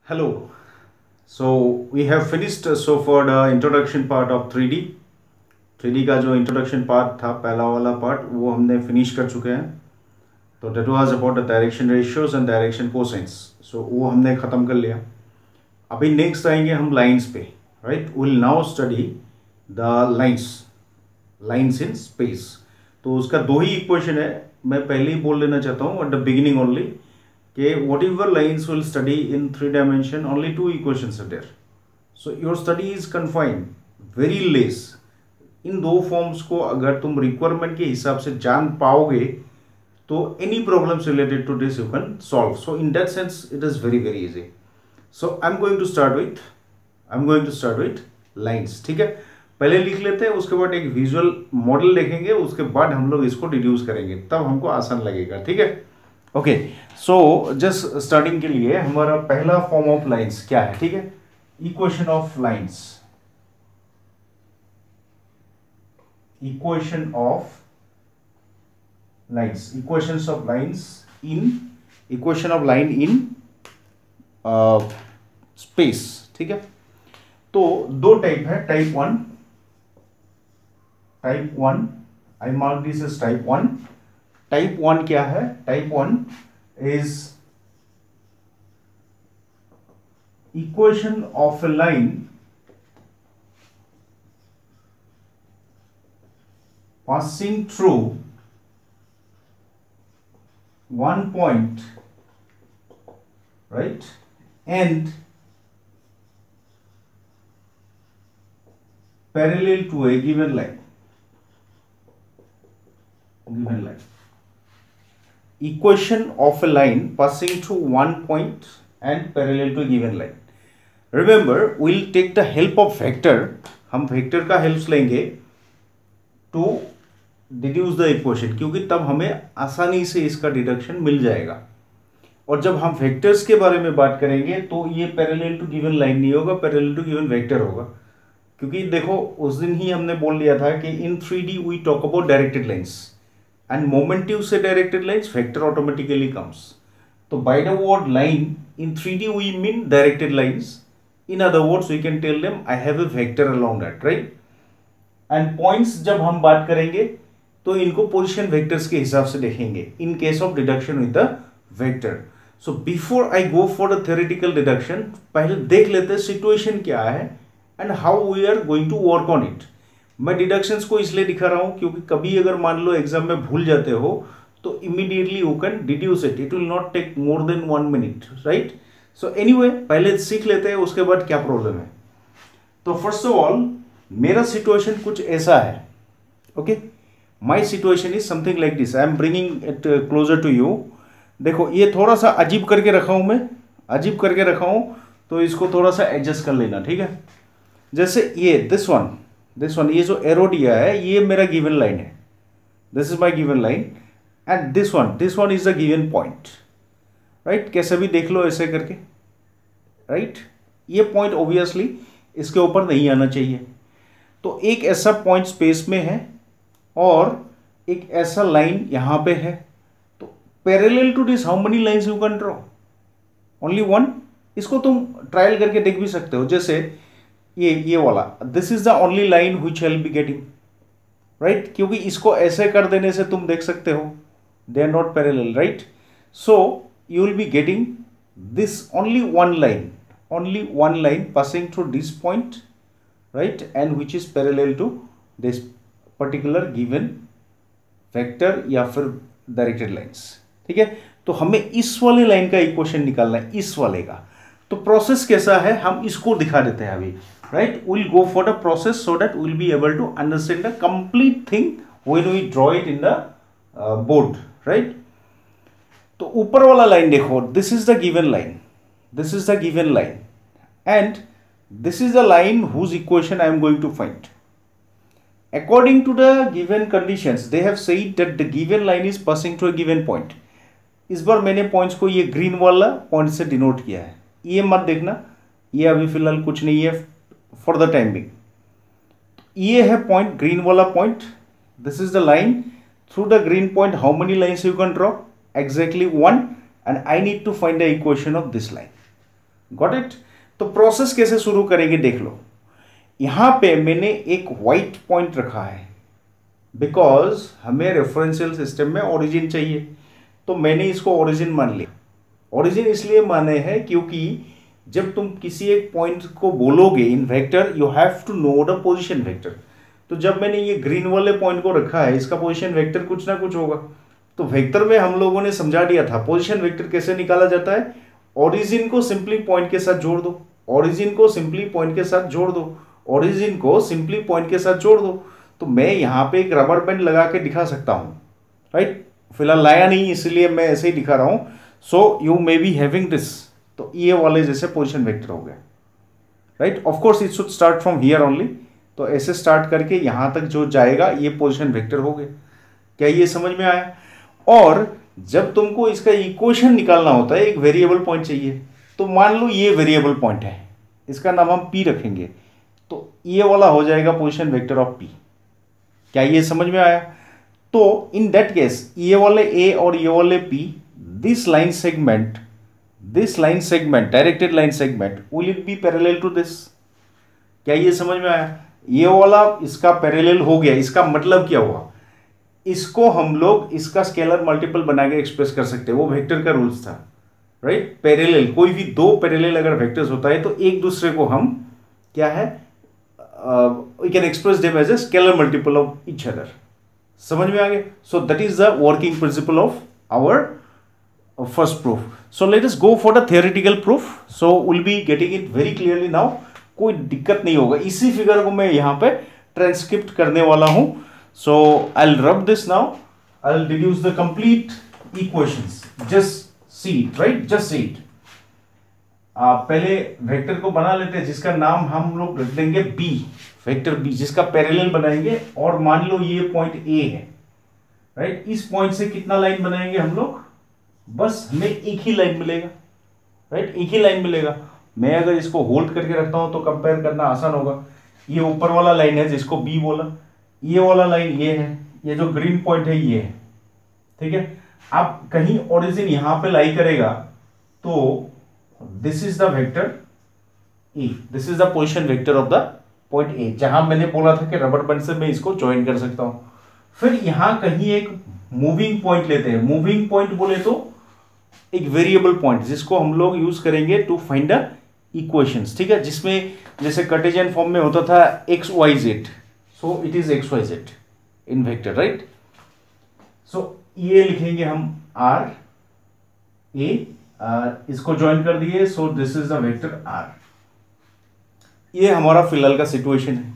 Hello. So we have finished so far the introduction part of 3D. 3D का जो introduction part था पहला वाला part वो हमने finish कर चुके हैं. तो that was about the direction ratios and direction cosines. So वो हमने ख़त्म कर लिया. अभी next आएंगे हम lines पे. Right? We'll now study the lines in space. तो उसका दो ही equation है. मैं पहले ही बोल लेना चाहता हूँ at the beginning only. Okay, whatever lines will study in 3 dimension, only 2 equations are there. So your study is confined, very less. इन दो फॉर्म्स को अगर तुम रिक्वायरमेंट के हिसाब से जान पाओगे तो any problems related to this you can solve. So in that sense it is very easy. So I'm going to start with lines. ठीक है, पहले लिख लेते हैं, उसके बाद एक विजुअल मॉडल देखेंगे, उसके बाद हम लोग इसको डिड्यूस करेंगे, तब हमको आसान लगेगा. ठीक है. ओके, सो जस्ट स्टार्टिंग के लिए हमारा पहला फॉर्म ऑफ लाइंस क्या है. ठीक है, equation of lines. Equations of line in space. ठीक है, तो दो टाइप है. Type one I mark this as type one. Type one क्या है? Type one is equation of a line passing through one point, right, and parallel to a given line. Equation of a line passing through one point and parallel to a given line. Remember, we'll take the help of vector. हम vector का help लेंगे to deduce the equation, क्योंकि तब हमें आसानी से इसका deduction मिल जाएगा. और जब हम वेक्टर्स के बारे में बात करेंगे तो ये पैरेलल टू गिवन लाइन नहीं होगा, पैरेलल टू गिवन वेक्टर होगा. क्योंकि देखो उस दिन ही हमने बोल लिया था कि in 3D we talk about directed lines, and moment you say directed lines, vector automatically comes. So by the word line in 3D we mean directed lines. In other words we can tell them I have a vector along that, right? And points जब हम बात करेंगे तो इनको position vectors के हिसाब से देखेंगे in case of deduction with the vector. So before I go for the theoretical deduction, पहले देख लेते हैं सिचुएशन क्या है and how we are going to work on it. मैं डिडक्शंस को इसलिए दिखा रहा हूं क्योंकि कभी अगर मान लो एग्जाम में भूल जाते हो तो immediately you can deduce it. It will not take more than 1 minute, right? So anyway पहले सीख लेते हैं, उसके बाद क्या प्रॉब्लम है. तो फर्स्ट ऑफ ऑल मेरा सिचुएशन कुछ ऐसा है. Okay, my situation is something like this. I am bringing it closer to you. देखो ये थोड़ा सा अजीब करके रखा हूं, मैं अजीब करके रखा हूं, तो इसको थोड़ा सा एडजस्ट कर लेना. ठीक है, जैसे ये दिस वन, ये जो एरो दिया है ये मेरा गिवन लाइन है. This is my given line and this one is the given point, right? कैसे भी देख लो ऐसे करके, राइट? ये पॉइंट ऑब्वियसली इसके ऊपर नहीं आना चाहिए. तो एक ऐसा पॉइंट स्पेस में है और एक ऐसा लाइन यहां पे है. तो parallel to this how many lines you can draw? Only one. इसको तुम ट्रायल करके देख भी सकते हो. जैसे ये वाला, this is the only line which I will be getting, right? क्योंकि इसको ऐसे कर देने से तुम देख सकते हो they are not parallel, right? So you will be getting this only one line passing through this point, right, and which is parallel to this particular given vector या फिर डायरेक्टेड लाइंस. ठीक है, तो हमें इस वाले लाइन का equation निकालना है, इस वाले का. तो प्रोसेस कैसा है हम इसको दिखा देते हैं अभी, right? We'll go for the process so that we'll be able to understand the complete thing when we draw it in the board, right? तो ऊपर वाला लाइन देखो, this is the given line, and this is the line whose equation I am going to find. According to the given conditions, they have said that the given line is passing through a given point. इस बार मैंने points को ये green वाला point से denote किया है. ये मत देखना, ये अभी फिलहाल कुछ नहीं है फॉर द टाइम बिंग. ये है पॉइंट, ग्रीन वाला point. This is the line. Through the green point how many lines you can draw? Exactly 1, and I need to find the equation of this line. Got it. तो process कैसे शुरू करेंगे देख लो। यहां पे मैंने एक व्हाइट पॉइंट रखा है बिकॉज हमें रेफरेंशियल सिस्टम में ओरिजिन चाहिए, तो मैंने इसको ओरिजिन मान लिया। ओरिजिन इसलिए माने हैं क्योंकि जब तुम किसी एक पॉइंट को बोलोगे in vector you have to know the position vector. तो जब मैंने ये ग्रीन वाले पॉइंट को रखा है इसका पोजीशन वेक्टर कुछ ना कुछ होगा। तो वेक्टर में हम लोगों ने समझा दिया था पोजीशन वेक्टर कैसे निकाला जाता है। ओरिजिन को सिंपली पॉइंट के साथ जोड़ दो, ओरिजिन को सिंपली पॉइंट के साथ जोड़ दो, ओरिजिन को सिंपली पॉइंट के साथ जोड़ दो। तो मैं यहाँ पे एक रबर बैंड लगा के दिखा सकता हूँ, राइट। फिलहाल लाया नहीं इसलिए मैं ऐसे ही दिखा रहा हूँ। So you may be having this, तो ये वाले जैसे पोजीशन वेक्टर हो गया, right. Of course it should start from here only, तो ऐसे स्टार्ट करके यहाँ तक जो जाएगा ये पोजीशन वेक्टर हो गया। क्या ये समझ में आया? और जब तुमको इसका इक्वेशन निकालना होता है एक वेरिएबल पॉइंट चाहिए, तो मान लो ये वेरिएबल पॉइंट है, इसका नाम हम पी रखेंगे, तो ये वाला हो जाएगा पोजीशन वेक्टर ऑफ पी। क्या ये समझ में आया? तो इन दैट केस ये वाले ए और ये वाले P, this line segment directed line segment will it be parallel to this. क्या ये समझ में आया? ये वाला इसका पैरेलल हो गया, इसका मतलब क्या हुआ, इसको हम लोग इसका स्केलर मल्टीपल बना के एक्सप्रेस कर सकते हैं, वो वेक्टर का रूल्स था, राइट। पैरेलल, कोई भी दो पैरेलल अगर वेक्टर्स होता है तो एक दूसरे को हम क्या है we can express them as a scalar multiple of each other. समझ में आ गया? So that is the working principle of our first proof. So let us go for the theoretical proof. So will be getting it very clearly now, कोई दिक्कत नहीं होगा। इसी figure को मैं यहां पे ट्रांसक्रिप्ट करने वाला हूं। So I will rub this now, I will deduce the complete equations, just see it, right, just see it. पहले वेक्टर को बना लेते हैं जिसका नाम हम लोग रख देंगे बी, वेक्टर बी जिसका पैरेलल बनाएंगे, और मान लो ये पॉइंट ए है, राइट। इस पॉइंट से कितना लाइन बनाएंगे हम लोग, बस हमें एक ही लाइन मिलेगा, राइट, एक ही लाइन मिलेगा। मैं अगर इसको होल्ड करके रखता हूं तो कंपेयर करना आसान होगा। ये ऊपर वाला लाइन है जिसको बी बोला, ये वाला लाइन ये है, ये जो ग्रीन पॉइंट है ये है, ठीक है। अब कहीं ओरिजिन यहां पे लाई करेगा तो this is the vector A, this is the position vector of the point A, जहां मैंने बोला था कि रबर बैंड से मैं इसको ज्वाइन कर सकता हूं। फिर यहां कहीं एक मूविंग पॉइंट लेते हैं, मूविंग पॉइंट बोले तो एक वेरिएबल पॉइंट जिसको हम लोग यूज करेंगे टू फाइंड द इक्वेशंस, ठीक है, जिसमें जैसे कार्टेशियन फॉर्म में होता था X Y Z, so it is X Y Z in vector, right. So ये लिखेंगे हम आर ए, इसको ज्वाइन कर दिए, so this is the vector R. ये हमारा फिलहाल का सिचुएशन है।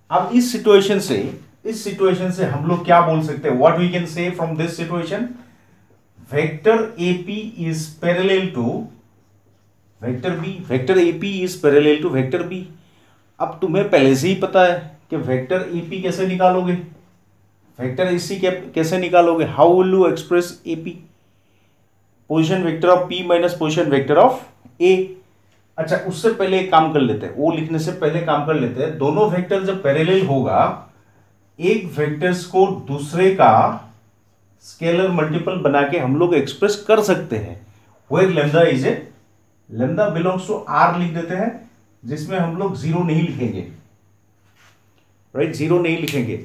अब इस सिचुएशन से हम लोग क्या बोल सकते हैं, what we can say from this situation, vector AP is parallel to vector B, vector AP is parallel to vector B। अब तुम्हें पहले से ही पता है कि वेक्टर AP कैसे निकालोगे, वेक्टर AC कैसे निकालोगे, how will you express AP, position vector of P minus position vector of A। अच्छा, उससे पहले एक काम कर लेते हैं, वो लिखने से पहले काम कर लेते हैं। दोनों वेक्टर जब पैरेलल होगा, एक वेक्टर्स को दूसरे का स्केलर मल्टीपल बना के हम लोग एक्सप्रेस कर सकते हैं। Where lambda is a, lambda belongs to R लिख देते हैं, जिसमें हम लोग जीरो नहीं लिखेंगे, राइट, जीरो नहीं लिखेंगे।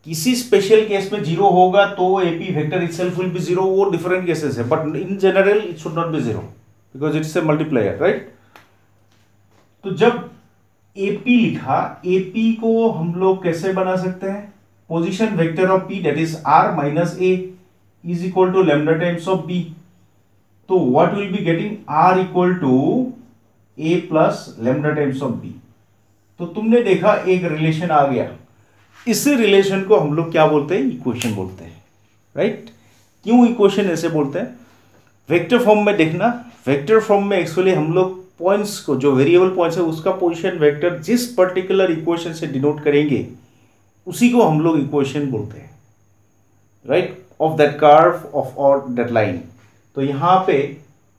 किसी स्पेशल केस में जीरो होगा तो AP vector itself will be zero, वो डिफरेंट केसेस है, but in general it should not be zero because it's a multiplier, right. तो जब AP लिखा, AP को हम लोग कैसे बना सकते हैं, position vector of P that is R minus A is equal to lambda times of B। तो what will be getting, R equal to A plus lambda times of B। तो तुमने देखा एक रिलेशन आ गया, इसी रिलेशन को हम लोग क्या बोलते हैं, इक्वेशन बोलते हैं, राइट। क्यों इक्वेशन ऐसे बोलते हैं, वेक्टर फॉर्म में देखना, वेक्टर फॉर्म में एक्चुअली हम लोग पॉइंट्स को, जो वेरिएबल पॉइंट्स है उसका पोजीशन वेक्टर जिस पर्टिकुलर इक्वेशन से डिनोट करेंगे उसी को हम लोग इक्वेशन बोलते हैं, right, of that curve of और दैट लाइन। तो यहां पे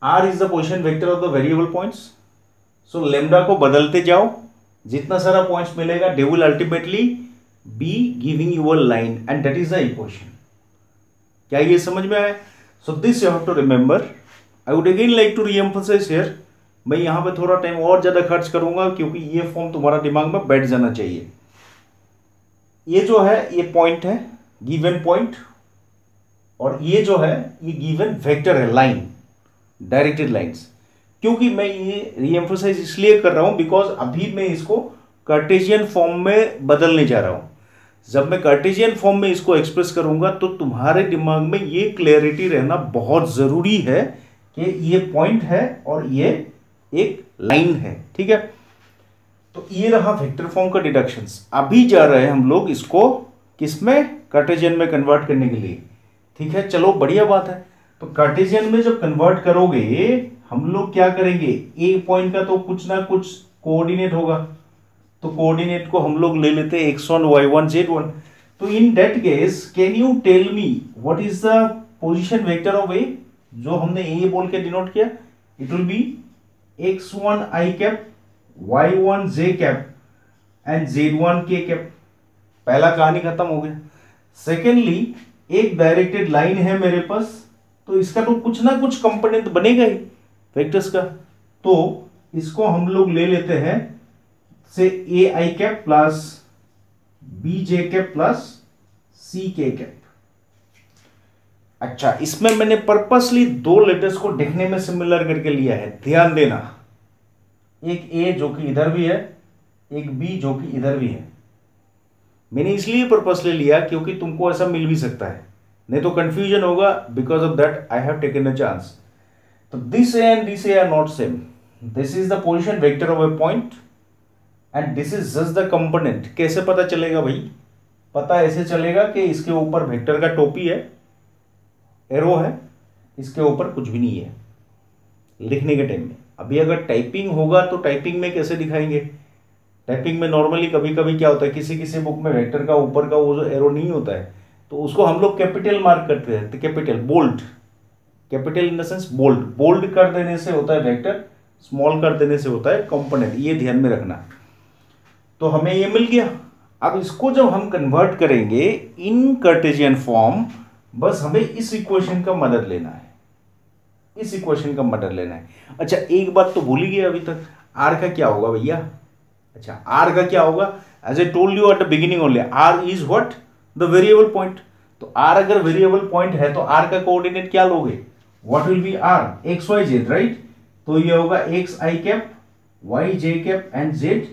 R is the position vector of the variable points. So lambda को बदलते जाओ, जितना सारा पॉइंट्स मिलेगा they will ultimately be giving your line and that is the equation. क्या ये समझ में आया? So this you have to remember. I would again like to reemphasise here मैं यहाँ पे थोड़ा टाइम और ज़्यादा खर्च करूँगा क्योंकि ये फॉर्म तुम्हारा दिमाग में बैठ जाना चाहिए। ये जो है ये पॉइंट है, गिवन पॉइंट, और ये जो है ये गिवन वेक्टर है, लाइन, डायरेक्टेड लाइंस। क्योंकि मैं ये रीएम्फसाइज इसलिए कर रहा हूँ बिकॉज अभी मैं इसको कार्टेशियन फॉर्म में बदलने जा रहा हूँ। जब मैं कार्टेशियन फॉर्म में इसको एक्सप्रेस करूंगा तो तुम्हारे दिमाग में ये क्लैरिटी रहना बहुत ज़रूरी है कि ये पॉइंट है और ये एक लाइन है, ठीक है। तो ये रहा वेक्टर फॉर्म का डिडक्शंस। अभी जा रहे हैं हम लोग इसको किसमें, कार्टेशियन में कन्वर्ट करने के लिए, ठीक है। चलो बढ़िया बात है। तो कार्टेशियन में जब कन्वर्ट करोगे हम लोग क्या करेंगे, ए पॉइंट का तो कुछ ना कुछ कोऑर्डिनेट होगा, तो कोऑर्डिनेट को हम लोग ले लेते हैं x1 y1 z1। तो in that case can you tell me what is the position vector of A, जो हमने ए बोल के डिनोट किया, it will be x1 i cap, y1 j cap and z1 k cap. पहला कहानी खत्म हो गया। सेकेंडली एक डायरेक्टेड लाइन है मेरे पास, तो इसका तो कुछ ना कुछ कंपोनेंट बनेगा ही वेक्टर्स का, तो इसको हम लोग ले लेते हैं say A I cap plus B J cap plus C K cap. अच्छा, इसमें मैंने पर्पसली दो लेटर्स को देखने में सिमिलर करके लिया है, ध्यान देना। एक ए जो कि इधर भी है, एक बी जो कि इधर भी है। मैंने इसलिए पर्पसली लिया क्योंकि तुमको ऐसा मिल भी सकता है, नहीं तो कंफ्यूजन होगा। Because of that I have taken a chance. तो this A and this A are not same. This is the position vector of a point and this is just the component. कैसे पता चलेगा भाई? पता ऐसे चलेगा कि इसके ऊपर वेक्टर का टोपी है, एरो है, इसके ऊपर कुछ भी नहीं है लिखने के टाइम में। अभी अगर टाइपिंग होगा तो टाइपिंग में कैसे दिखाएंगे? टाइपिंग में नॉर्मली कभी कभी क्या होता है, किसी किसी बुक में वेक्टर का ऊपर का वो जो एरो नहीं होता है तो उसको हम लोग कैपिटल मार्क करते हैं, तो capital bold, capital in the sense bold. Bold कर देने से होता है वेक्टर, स्मॉल कर देने से होता है कंपोनेंट, ये ध्यान में रखना। तो हमें ये मिल गया। अब इसको जब हम कन्वर्ट करेंगे इन कार्टेशियन फॉर्म, बस हमें इस इक्वेशन का मदद लेना है, इस इक्वेशन का मदद लेना है। अच्छा, एक बात तो भूल ही गया अभी तक, आर का क्या होगा भैया? अच्छा, आर का क्या होगा? As I told you at the beginning only, R is what? The variable point. तो आर अगर वेरिएबल पॉइंट है तो आर का कोऑर्डिनेट क्या लोगे? What will be R? X Y z, right. तो ये होगा x i cap, y j cap and z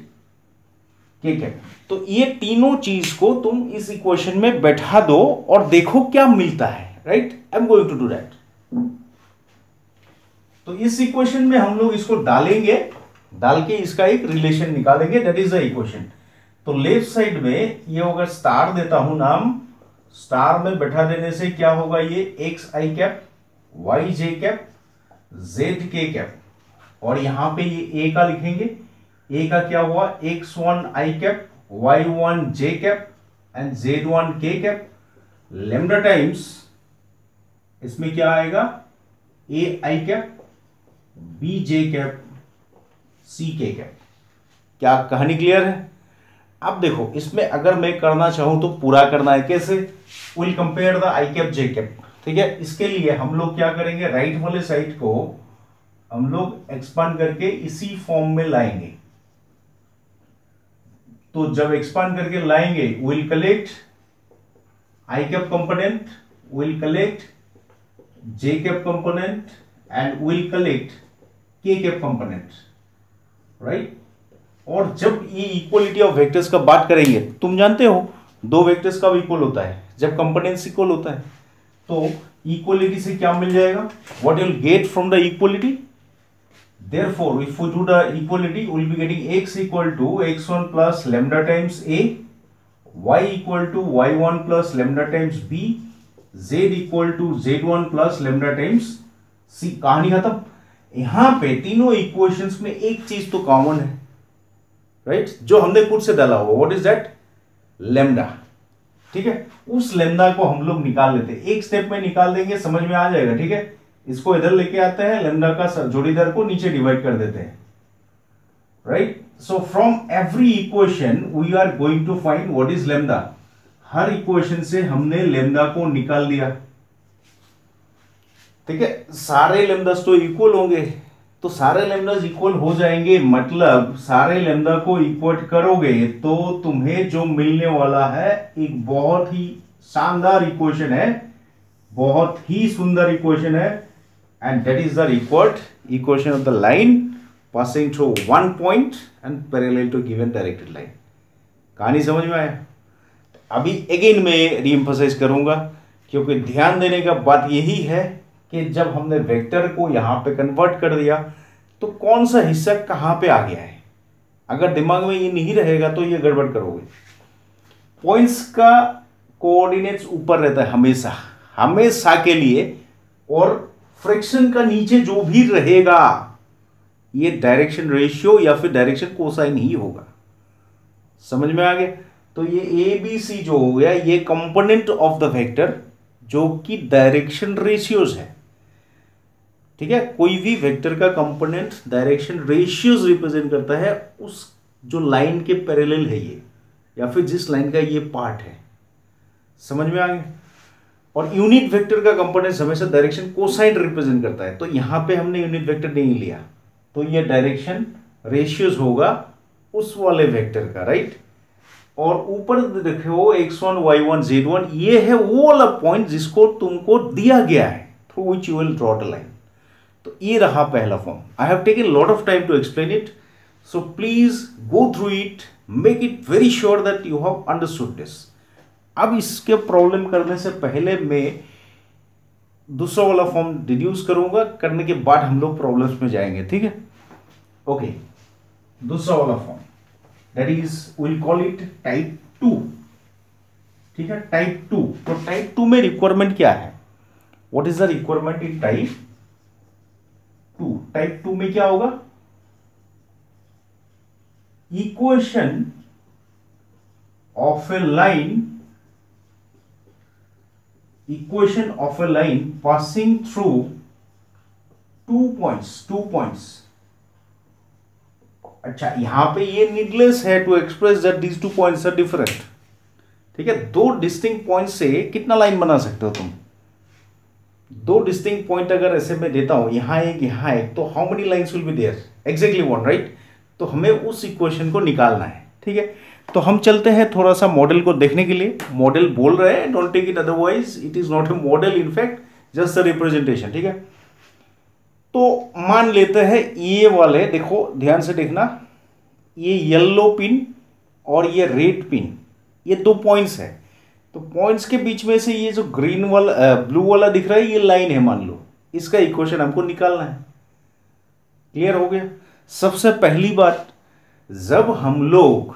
k cap. तो ये तीनों चीज को तुम इस इक्वेशन में बैठा दो और देखो क्या मिलता है, right. I am going to do that. तो इस इक्वेशन में हम लोग इसको डालेंगे, डाल के इसका एक रिलेशन निकालेंगे, दैट इज द इक्वेशन। तो लेफ्ट साइड में ये होगा, स्टार देता हूं नाम, स्टार में बैठा देने से क्या होगा, ये x i cap, y j cap, Z k cap, और यहां पे ये ए का लिखेंगे। ए का क्या हुआ? x1 i cap, y1 j cap and z1 k cap. Lambda times इसमें क्या आएगा? a i cap, b j cap, c k cap. क्या कहानी क्लियर है? अब देखो, इसमें अगर मैं करना चाहूं तो पूरा करना है। कैसे? Will compare the i cap j cap, ठीक है। इसके लिए हम लोग क्या करेंगे, राइट वाले साइड को हम लोग एक्सपांड करके इसी फॉर्म में लाएंगे। तो जब एक्सपांड करके लाएंगे, will collect I cap component, will collect J cap component and will collect के कैप कंपोनेंट, राइट। और जब ये इक्वलिटी ऑफ वेक्टर्स का बात करेंगे, तुम जानते हो दो वेक्टर्स का इक्वल होता है जब कंपोनेंट्स इक्वल होता है। तो इक्वलिटी से क्या मिल जाएगा? What you will get from the equality? Therefore, if we do the equality, we will be getting x equal to x1 plus lambda times a, y equal to y1 plus lambda times b, z equal to z1 plus lambda times c। कहानी खत्म। यहां पे तीनों equations में एक चीज तो common है, राइट, जो हमने खुद से डाला हुआ। What is that? लैम्डा, ठीक है। उस लैम्डा को हम लोग निकाल लेते हैं, एक स्टेप में निकाल देंगे, समझ में आ जाएगा, ठीक है। इसको इधर लेके आते हैं, लैम्डा का जोड़ीदार को नीचे डिवाइड कर देते हैं, right. So from every equation we are going to find what is lambda. हर इक्वेशन से हमने लैम्डा को निकाल दिया, ठीक है। सारे लैम्डास तो इक्वल होंगे, तो सारे लैम्डास इक्वल हो जाएंगे, मतलब सारे लैम्डा को इक्वल करोगे तो तुम्हें जो मिलने वाला है एक बहुत ही शानदार इक्वेशन है, बहुत ही सुंदर इक्वेशन है, and that is the required equation of the line passing through one point and parallel to given directed line. कहानी समझ में आया? अभी अगेन मैं रीएम्फसाइज करूंगा, क्योंकि ध्यान देने का बात यही है कि जब हमने वेक्टर को यहां पे कन्वर्ट कर दिया तो कौन सा हिस्सा कहां पे आ गया है, अगर दिमाग में ये नहीं रहेगा तो ये गड़बड़ करोगे। पॉइंट्स का कोऑर्डिनेट्स ऊपर रहता है हमेशा, हमेशा के लिए, और फ्रैक्शन का नीचे जो भी रहेगा ये डायरेक्शन रेशियो या फिर डायरेक्शन कोसाइन ही होगा। समझ में आ गया? तो ये ए बी सी जो हो गया ये कंपोनेंट ऑफ द वेक्टर जो कि डायरेक्शन रेशियोज है। ठीक है, कोई भी वेक्टर का कंपोनेंट डायरेक्शन रेशियोज रिप्रेजेंट करता है उस जो लाइन के पैरेलल है ये, या फिर जिस लाइन का ये पार्ट है। समझ में आ गया? और यूनिट वेक्टर का कंपोनेंट हमेशा डायरेक्शन कोसाइन रिप्रेजेंट करता है, तो यहां पे हमने यूनिट वेक्टर नहीं लिया, तो ये डायरेक्शन रेशियोज होगा उस वाले वेक्टर का, राइट। और ऊपर देखो x1 y1 z1 ये है वो वाला पॉइंट जिसको तुमको दिया गया है, through which you will draw the line. तो ये रहा पहला form. I have taken lot of time to explain it, so please go through it, make it very sure that you have understood this. अब इसके problem करने से पहले मैं दूसरा वाला फॉर्म डिड्यूस करूंगा, करने के बाद हम लोग प्रॉब्लम्स में जाएंगे। ठीक है, ओके। दूसरा वाला form that is will call it type 2। ठीक है, टाइप 2। तो टाइप 2 में रिक्वायरमेंट क्या है? What is the requirement in type 2? Type 2 में क्या होगा? Equation of a line, equation of a line passing through two points. अच्छा, यहां पे ये नीडलेस है to express that these two points are different. ठीक है, दो डिस्टिंक्ट पॉइंट से कितना लाइन बना सकते हो तुम? दो डिस्टिंक्ट पॉइंट अगर ऐसे मैं देता हूं, यहां एक, तो how many lines will be there? Exactly one, right. तो हमें उस इक्वेशन को निकालना है। ठीक है, तो हम चलते हैं थोड़ा सा मॉडल को देखने के लिए। मॉडल बोल रहे हैं, don't take it otherwise, it is not a model, in fact just a representation. ठीक है, तो मान लेते हैं ये वाले, देखो ध्यान से देखना, ये येलो पिन और ये रेड पिन, ये दो पॉइंट्स है। तो पॉइंट्स के बीच में से ये जो ग्रीन वाला ब्लू वाला दिख रहा है ये लाइन है, मान लो। इसका इक्वेशन हमको निकालना है। क्लियर हो गया? सबसे पहली बात, जब हम लोग,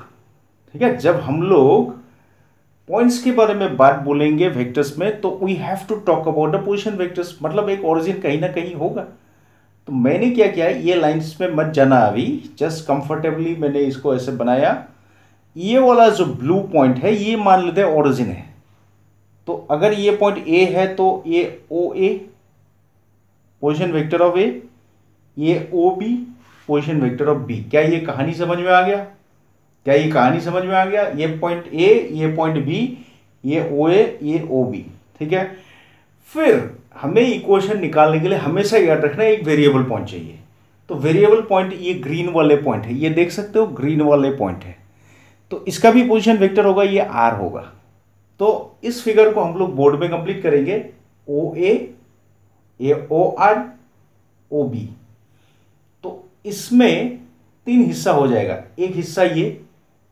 ठीक है, जब हम लोग पॉइंट्स के बारे में बात बोलेंगे वेक्टर्स में, तो we have to talk about the position vectors, मतलब एक ओरिजिन कहीं ना कहीं होगा। तो मैंने क्या किया, ये लाइंस में मत जाना अभी, जस्ट कंफर्टेबली मैंने इसको ऐसे बनाया। ये वाला जो ब्लू पॉइंट है ये मान लेते हैं ओरिजिन है। तो अगर ये पॉइंट ए है तो ये O A position vector of A, ये O B position vector of B. क्या ये कहानी समझ में आ गया? क्या ये कहानी समझ में आ गया? ये पॉइंट ए, ये पॉइंट बी, ये ओ ए, ये ओ बी। ठीक है, फिर हमें इक्वेशन निकालने के लिए हमेशा याद रखना एक वेरिएबल पॉइंट चाहिए। तो वेरिएबल पॉइंट ये ग्रीन वाले पॉइंट है, ये देख सकते हो ग्रीन वाले पॉइंट है, तो इसका भी पोजीशन वेक्टर होगा, ये आर होगा। तो इस फिगर को हम लोग बोर्ड में कंप्लीट करेंगे, ओ ए ओ आर ओ बी। तो इसमें तीन हिस्सा हो जाएगा। एक हिस्सा ये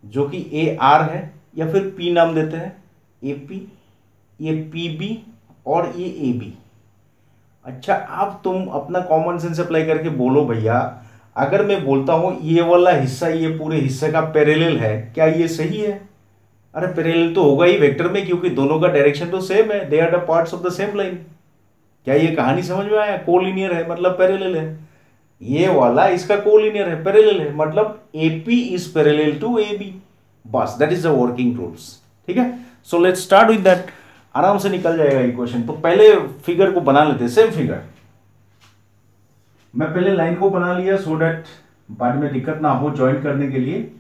जो कि ए आर है, या फिर पी नाम देते हैं, ए पी, ये पी बी और ये ए बी। अच्छा, अब तुम अपना कॉमन सेंस अप्लाई करके बोलो भैया, अगर मैं बोलता हूं ये वाला हिस्सा ये पूरे हिस्से का पैरेलल है, क्या ये सही है? अरे पैरेलल तो होगा ही वेक्टर में, क्योंकि दोनों का डायरेक्शन तो सेम है, they are the parts of the same line. क्या ये कहानी समझ में आया? कोलिनियर है मतलब पैरेलल है। ये वाला इसका कोलिनियर है, पैरेलल है, मतलब AP is parallel to AB। बस that is the working rules. ठीक है, so let's start with that. आराम से निकल जाएगा इक्वेशन। तो पहले फिगर को बना लेते हैं, सेम फिगर। मैं पहले लाइन को बना लिया सो दैट बाद में दिक्कत ना हो ज्वाइन करने के लिए।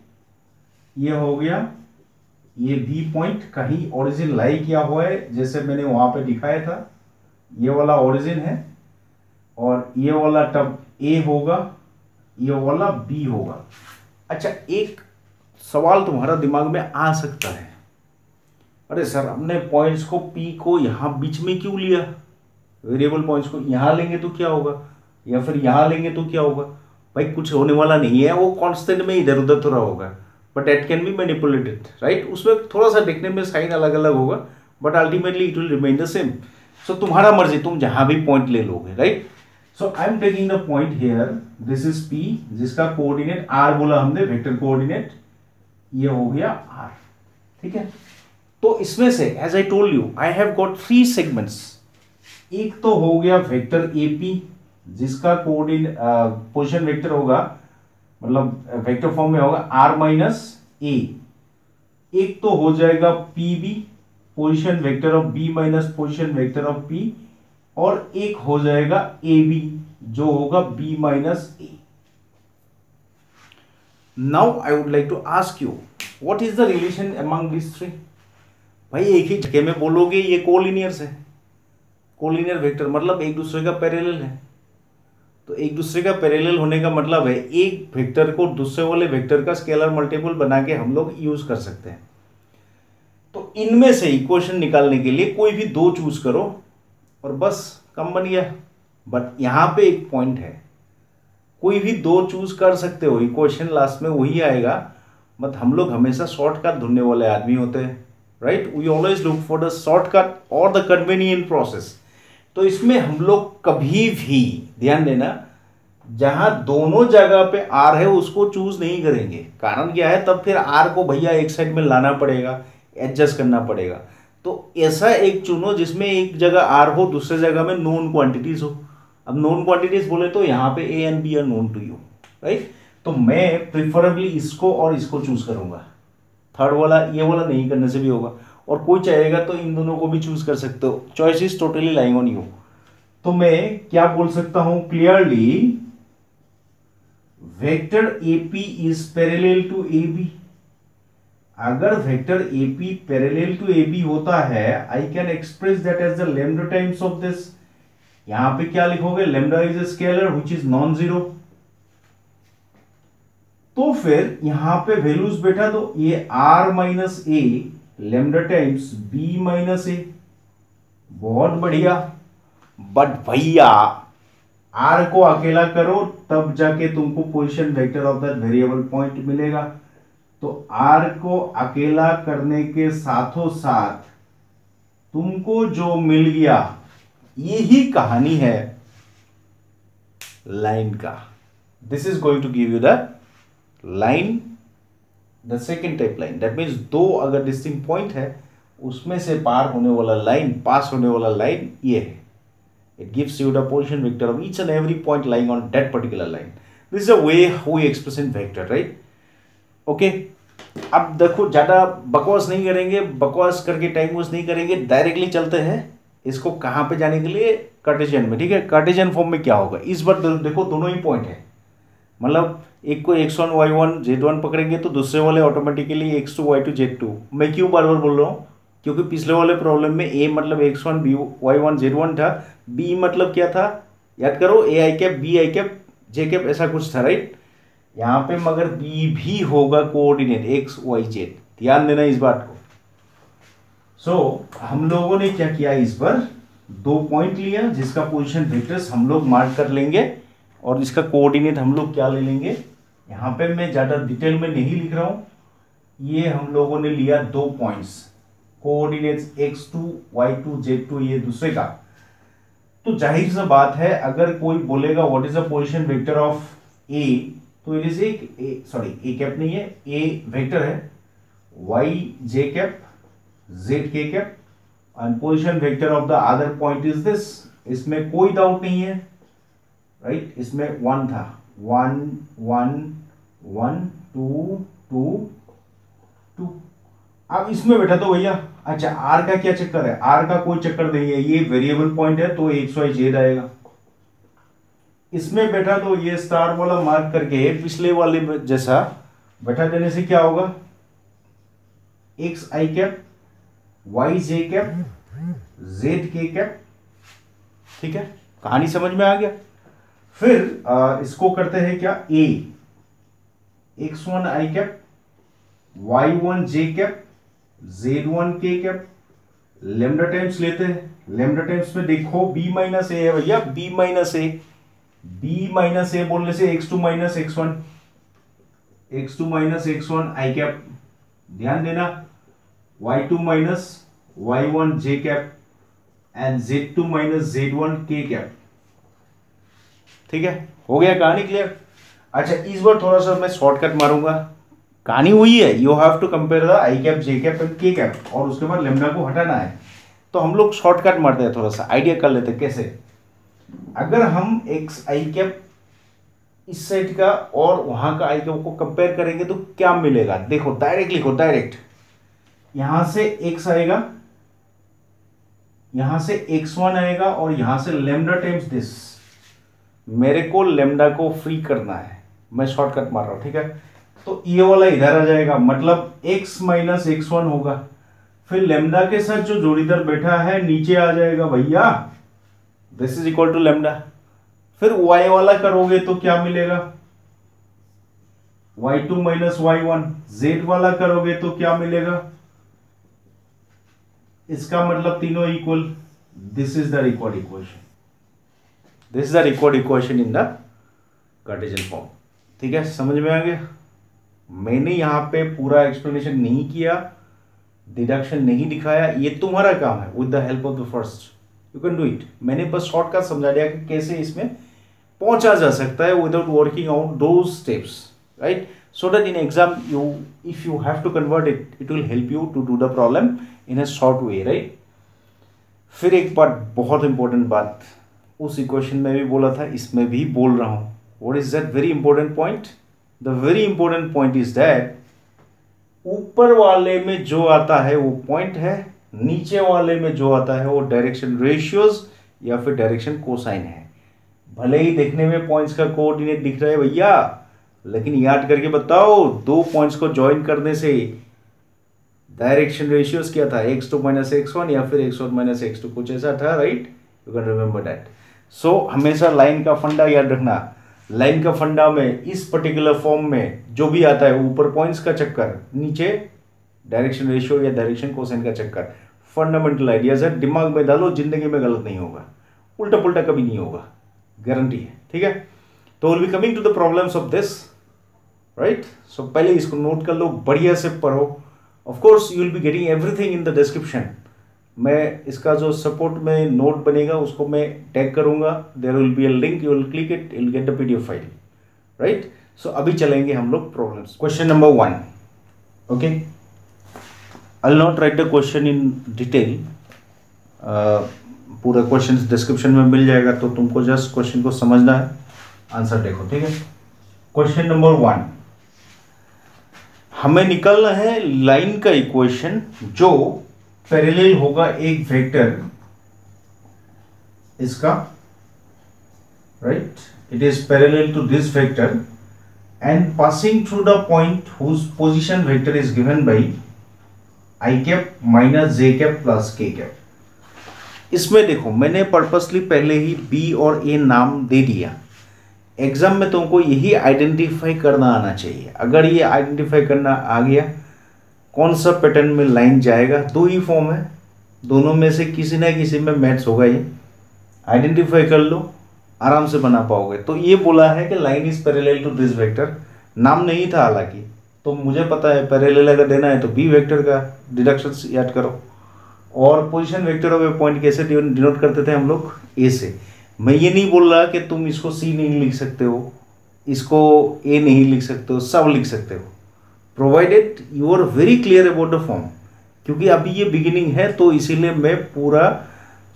ये हो गया, ये बी पॉइंट कहीं ओरिजिन लाई किया हुआ है, जैसे मैंने वहां पे दिखाया था। ये वाला ओरिजिन है और ये वाला टब ए होगा, ये वाला बी होगा। अच्छा, एक सवाल तुम्हारा दिमाग में आ सकता है, अरे सर हमने पॉइंट्स को पी को यहाँ बीच में क्यों लिया, वेरिएबल पॉइंट्स को यहाँ लेंगे तो क्या होगा, या फिर यहाँ लेंगे तो क्या होगा। भाई कुछ होने वाला नहीं है, वो कांस्टेंट में इधर उधर थोड़ा होगा, but it can be manipulated, right. उसमें थोड़ा सा देखने में साइन अलग अलग होगा, but ultimately it will remain the same. So तुम्हारा मर्जी, तुम जहां भी पॉइंट ले लोगे, right. So I am taking the point here, this is P, जिसका कोऑर्डिनेट आर बोला हमने, वेक्टर कोऑर्डिनेट, ये हो गया आर, ठीक है। तो इसमें से as I told you I have got 3 segments. एक तो हो गया वेक्टर एपी, जिसका कोऑर्डिनेट पोजीशन वेक्टर होगा, मतलब वेक्टर फॉर्म में होगा आर माइनस ए। एक तो हो जाएगा P B, position vector of B minus position vector of P, और एक हो जाएगा ए बी, जो होगा B minus A. Now I would like to ask you what is the relation among this three. भाई एक ही जगह में बोलोगे ये कोलिनियर्स है, कोलिनियर वेक्टर मतलब एक दूसरे का पैरेलल है। तो एक दूसरे का पैरेलल होने का मतलब है एक वेक्टर को दूसरे वाले वेक्टर का स्केलर मल्टीपल बना के हम लोग यूज कर सकते हैं। तो इनमें से इक्वेशन निकालने के लिए कोई भी 2 चूज करो और बस कम बन गया। बट यहां पे एक पॉइंट है, कोई भी 2 चूज कर सकते हो, इक्वेशन लास्ट में वही आएगा, बट हम लोग हमेशा शॉर्टकट ढूंढने वाले आदमी होते हैं, right. We always look for the shortcut और द कन्वीनियंट प्रोसेस। तो इसमें हम लोग कभी भी ध्यान देना, जहां दोनों जगह पे आर है उसको चूज नहीं करेंगे। कारण क्या है, तब फिर आर को भैया एक साइड में लाना पड़ेगा, एडजस्ट करना पड़ेगा। तो ऐसा एक चुनो जिसमें एक जगह आर हो, दूसरे जगह में नोन क्वांटिटीज हो। अब नोन क्वांटिटीज बोले तो यहाँ पे A and B are known to you, right. तो मैं प्रिफरेबली इसको और इसको चूज करूंगा, थर्ड वाला ये वाला नहीं करने से भी होगा। और कोई चाहेगा तो इन दोनों को भी चूज कर सकते हो, choice is totally lying on you. तो मैं क्या बोल सकता हूं clearly, vector AP is parallel to AB. अगर vector AP parallel to AB होता है, I can express that as the lambda times of this. यहां पे क्या लिखोगे, lambda is a scalar which is non zero. तो फिर यहां पे वैल्यूज बैठा दो, ये R minus A lambda times B minus A, बहुत बढ़िया। बट भैया आर को अकेला करो तब जाके तुमको position vector of that variable point मिलेगा। तो आर को अकेला करने के साथों साथ तुमको जो मिल गया, यही कहानी है लाइन का। This is going to give you the line, the second type line. That means 2 अगर डिस्टिंक्ट पॉइंट है, उसमें से पार होने वाला लाइन, पास होने वाला लाइन ये है। It gives you the position vector of each and every point lying on that particular line. This is a way how we express in vector, right. Okay, अब देखो ज्यादा बकवास नहीं करेंगे, बकवास करके टाइम वेस्ट नहीं करेंगे, डायरेक्टली चलते हैं इसको कहां पे जाने के लिए, कार्टेशियन में, ठीक है। कार्टेशियन फॉर्म में क्या होगा, इस बार देखो दोनों ही पॉइंट है, मतलब एक को x1 y1 z1 पकड़ेंगे तो दूसरे वाले ऑटोमेटिकली x2 y2 z2। मैं क्यों बार बार बोल रहा हूँ, क्योंकि पिछले वाले प्रॉब्लम में a मतलब x1 b y1 z1 था, b मतलब क्या था याद करो, a I cap b I cap j cap ऐसा कुछ था, राइट। यहाँ पे मगर b भी होगा कोऑर्डिनेट x y z, ध्यान देना इस बात को। सो हम लोगों ने क्या किया, इस पर 2 पॉइंट लिया जिसका पोजीशन वेक्टर्स हम लोग मार्क कर लेंगे, और इसका कोऑर्डिनेट हम लोग क्या ले लेंगे। यहां पे मैं ज्यादा डिटेल में नहीं लिख रहा हूं, ये हम लोगों ने लिया 2 points, coordinates x2 y2 z2, ये दूसरे का। तो जाहिर सा बात है, अगर कोई बोलेगा what is the position vector of a, तो इट इज ए कैप नहीं है, ए वेक्टर है, y j cap z k cap, and position vector of the other point is this. इसमें कोई डाउट नहीं है, राइट। इसमें 1 था, 1 1 1 2 2 2। अब इसमें बैठा तो भैया, अच्छा आर का क्या चक्कर है, आर का कोई चक्कर नहीं है, ये वेरिएबल पॉइंट है तो एक्स वाई जेड आएगा। इसमें बैठा तो ये स्टार वाला मार्क करके पिछले वाले जैसा बैठा देने से क्या होगा, x i cap y j cap Z k cap, ठीक है। कहानी समझ में आ गया। फिर इसको करते हैं क्या, ए x1 i cap, y1 j cap, z1 k cap, lambda times लेते हैं। लेमडा टाइम्स में देखो b माइनस ए है भैया, b माइनस ए, b माइनस ए बोलने से x2 minus x1, x2 minus x1 i cap, ध्यान देना y2 minus y1 j cap and z2 minus z1 k cap. ठीक है, हो गया, कहानी क्लियर। अच्छा, इस बार थोड़ा सा मैं शॉर्टकट मारूंगा, कहानी वही है, you have to compare the i cap j cap and k cap, और उसके बाद लेमडा को हटाना है। तो हम लोग शॉर्टकट मारते हैं, थोड़ा सा आइडिया कर लेते हैं कैसे। अगर हम एक्स आई कैप इस साइड का और वहां का आई कैप को कंपेयर करेंगे तो क्या मिलेगा, देखो डायरेक्ट लिखो, डायरेक्ट यहां से एक्स आएगा, यहां से x1 आएगा, और यहां से लेमडा टाइम्स दिस। मेरे को लेमडा को फ्री करना है, मैं शॉर्टकट मार रहा हूं, ठीक है। तो ये वाला इधर आ जाएगा, मतलब x माइनस x1 होगा, फिर लेमडा के साथ जो जोड़ीदार बैठा है नीचे आ जाएगा भैया, this is equal to lambda. फिर y वाला करोगे तो क्या मिलेगा, y2 माइनस y1, z वाला करोगे तो क्या मिलेगा, इसका मतलब तीनों equal, this is the required equation, this is the required equation in the Cartesian form. ठीक है, समझ में आ गया। मैंने यहां पे पूरा एक्सप्लेनेशन नहीं किया, डिडक्शन नहीं दिखाया, ये तुम्हारा काम है, with the help of the first you can do it. मैंने बस शॉर्टकट समझा दिया कि कैसे इसमें पहुंचा जा सकता है without working out those steps, right, so that in exam if you have to convert it will help you to do the problem in a short way, right। फिर एक बात, बहुत इंपॉर्टेंट बात, उस इक्वेशन में भी बोला था, इसमें भी बोल रहा हूं, what is that very important point, the very important point is that ऊपर वाले में जो आता है वो पॉइंट है, नीचे वाले में जो आता है वो डायरेक्शन रेशियोज या फिर डायरेक्शन कोसाइन है। भले ही देखने में पॉइंट्स का कोऑर्डिनेट दिख रहा है भैया, लेकिन याद करके बताओ, दो पॉइंट्स को ज्वाइन करने से डायरेक्शन रेशियोज क्या था, x2 माइनस x1 या फिर x1 माइनस x2, कुछ ऐसा था, right, you can remember that. So हमेशा लाइन का फंडा याद रखना, लाइन का फंडा में इस पर्टिकुलर फॉर्म में जो भी आता है, ऊपर पॉइंट्स का चक्कर, नीचे डायरेक्शन रेशियो या डायरेक्शन कोसाइन का चक्कर, फंडामेंटल आइडियाज है, दिमाग में डालो, जिंदगी में गलत नहीं होगा, उल्टा पुल्टा कभी नहीं होगा, गारंटी है। ठीक है, तो will be coming to the problems of this, right. So पहले इसको नोट कर लो, बढ़िया से पढ़ो। Of course you will be getting everything in the description. मैं इसका जो सपोर्ट में नोट बनेगा उसको मैं टैग करूंगा, there will be a link, you will click it, you will get the PDF file, right. So अभी चलेंगे हम लोग problems. Question number 1, okay, I will not write the question in detail, पूरा क्वेश्चन डिस्क्रिप्शन में मिल जाएगा, तो तुमको जस्ट क्वेश्चन को समझना है, आंसर देखो, ठीक है। क्वेश्चन नंबर 1, हमें निकालना है लाइन का इक्वेशन जो पैरेलल होगा एक वेक्टर इसका, right, it is parallel to this vector and passing through the point whose position vector is given by i cap minus j cap plus k cap. इसमें देखो, मैंने पर्पसली पहले ही B और ए नाम दे दिया, एग्जाम में तुमको यही आइडेंटिफाई करना आना चाहिए। अगर ये आइडेंटिफाई करना आ गया, कौन सा पैटर्न में लाइन जाएगा, दो ही फॉर्म है, दोनों में से किसी ना किसी में मैच होगा, ये आइडेंटिफाई कर लो, आराम से बना पाओगे। तो ये बोला है कि line is parallel to this vector, नाम नहीं था हालांकि, तो मुझे पता है पैरेलल अगर देना है तो बी वेक्टर का डिडक्शन याद करो। और position vector of a point कैसे डिनोट करते थे हम लोग, ए से। मैं ये नहीं बोल रहा कि तुम इसको सी नहीं लिख सकते हो, इसको ए नहीं लिख सकते हो, सब लिख सकते हो, provided you are very clear about the form. क्योंकि अभी ये बिगिनिंग है, तो इसीलिए मैं पूरा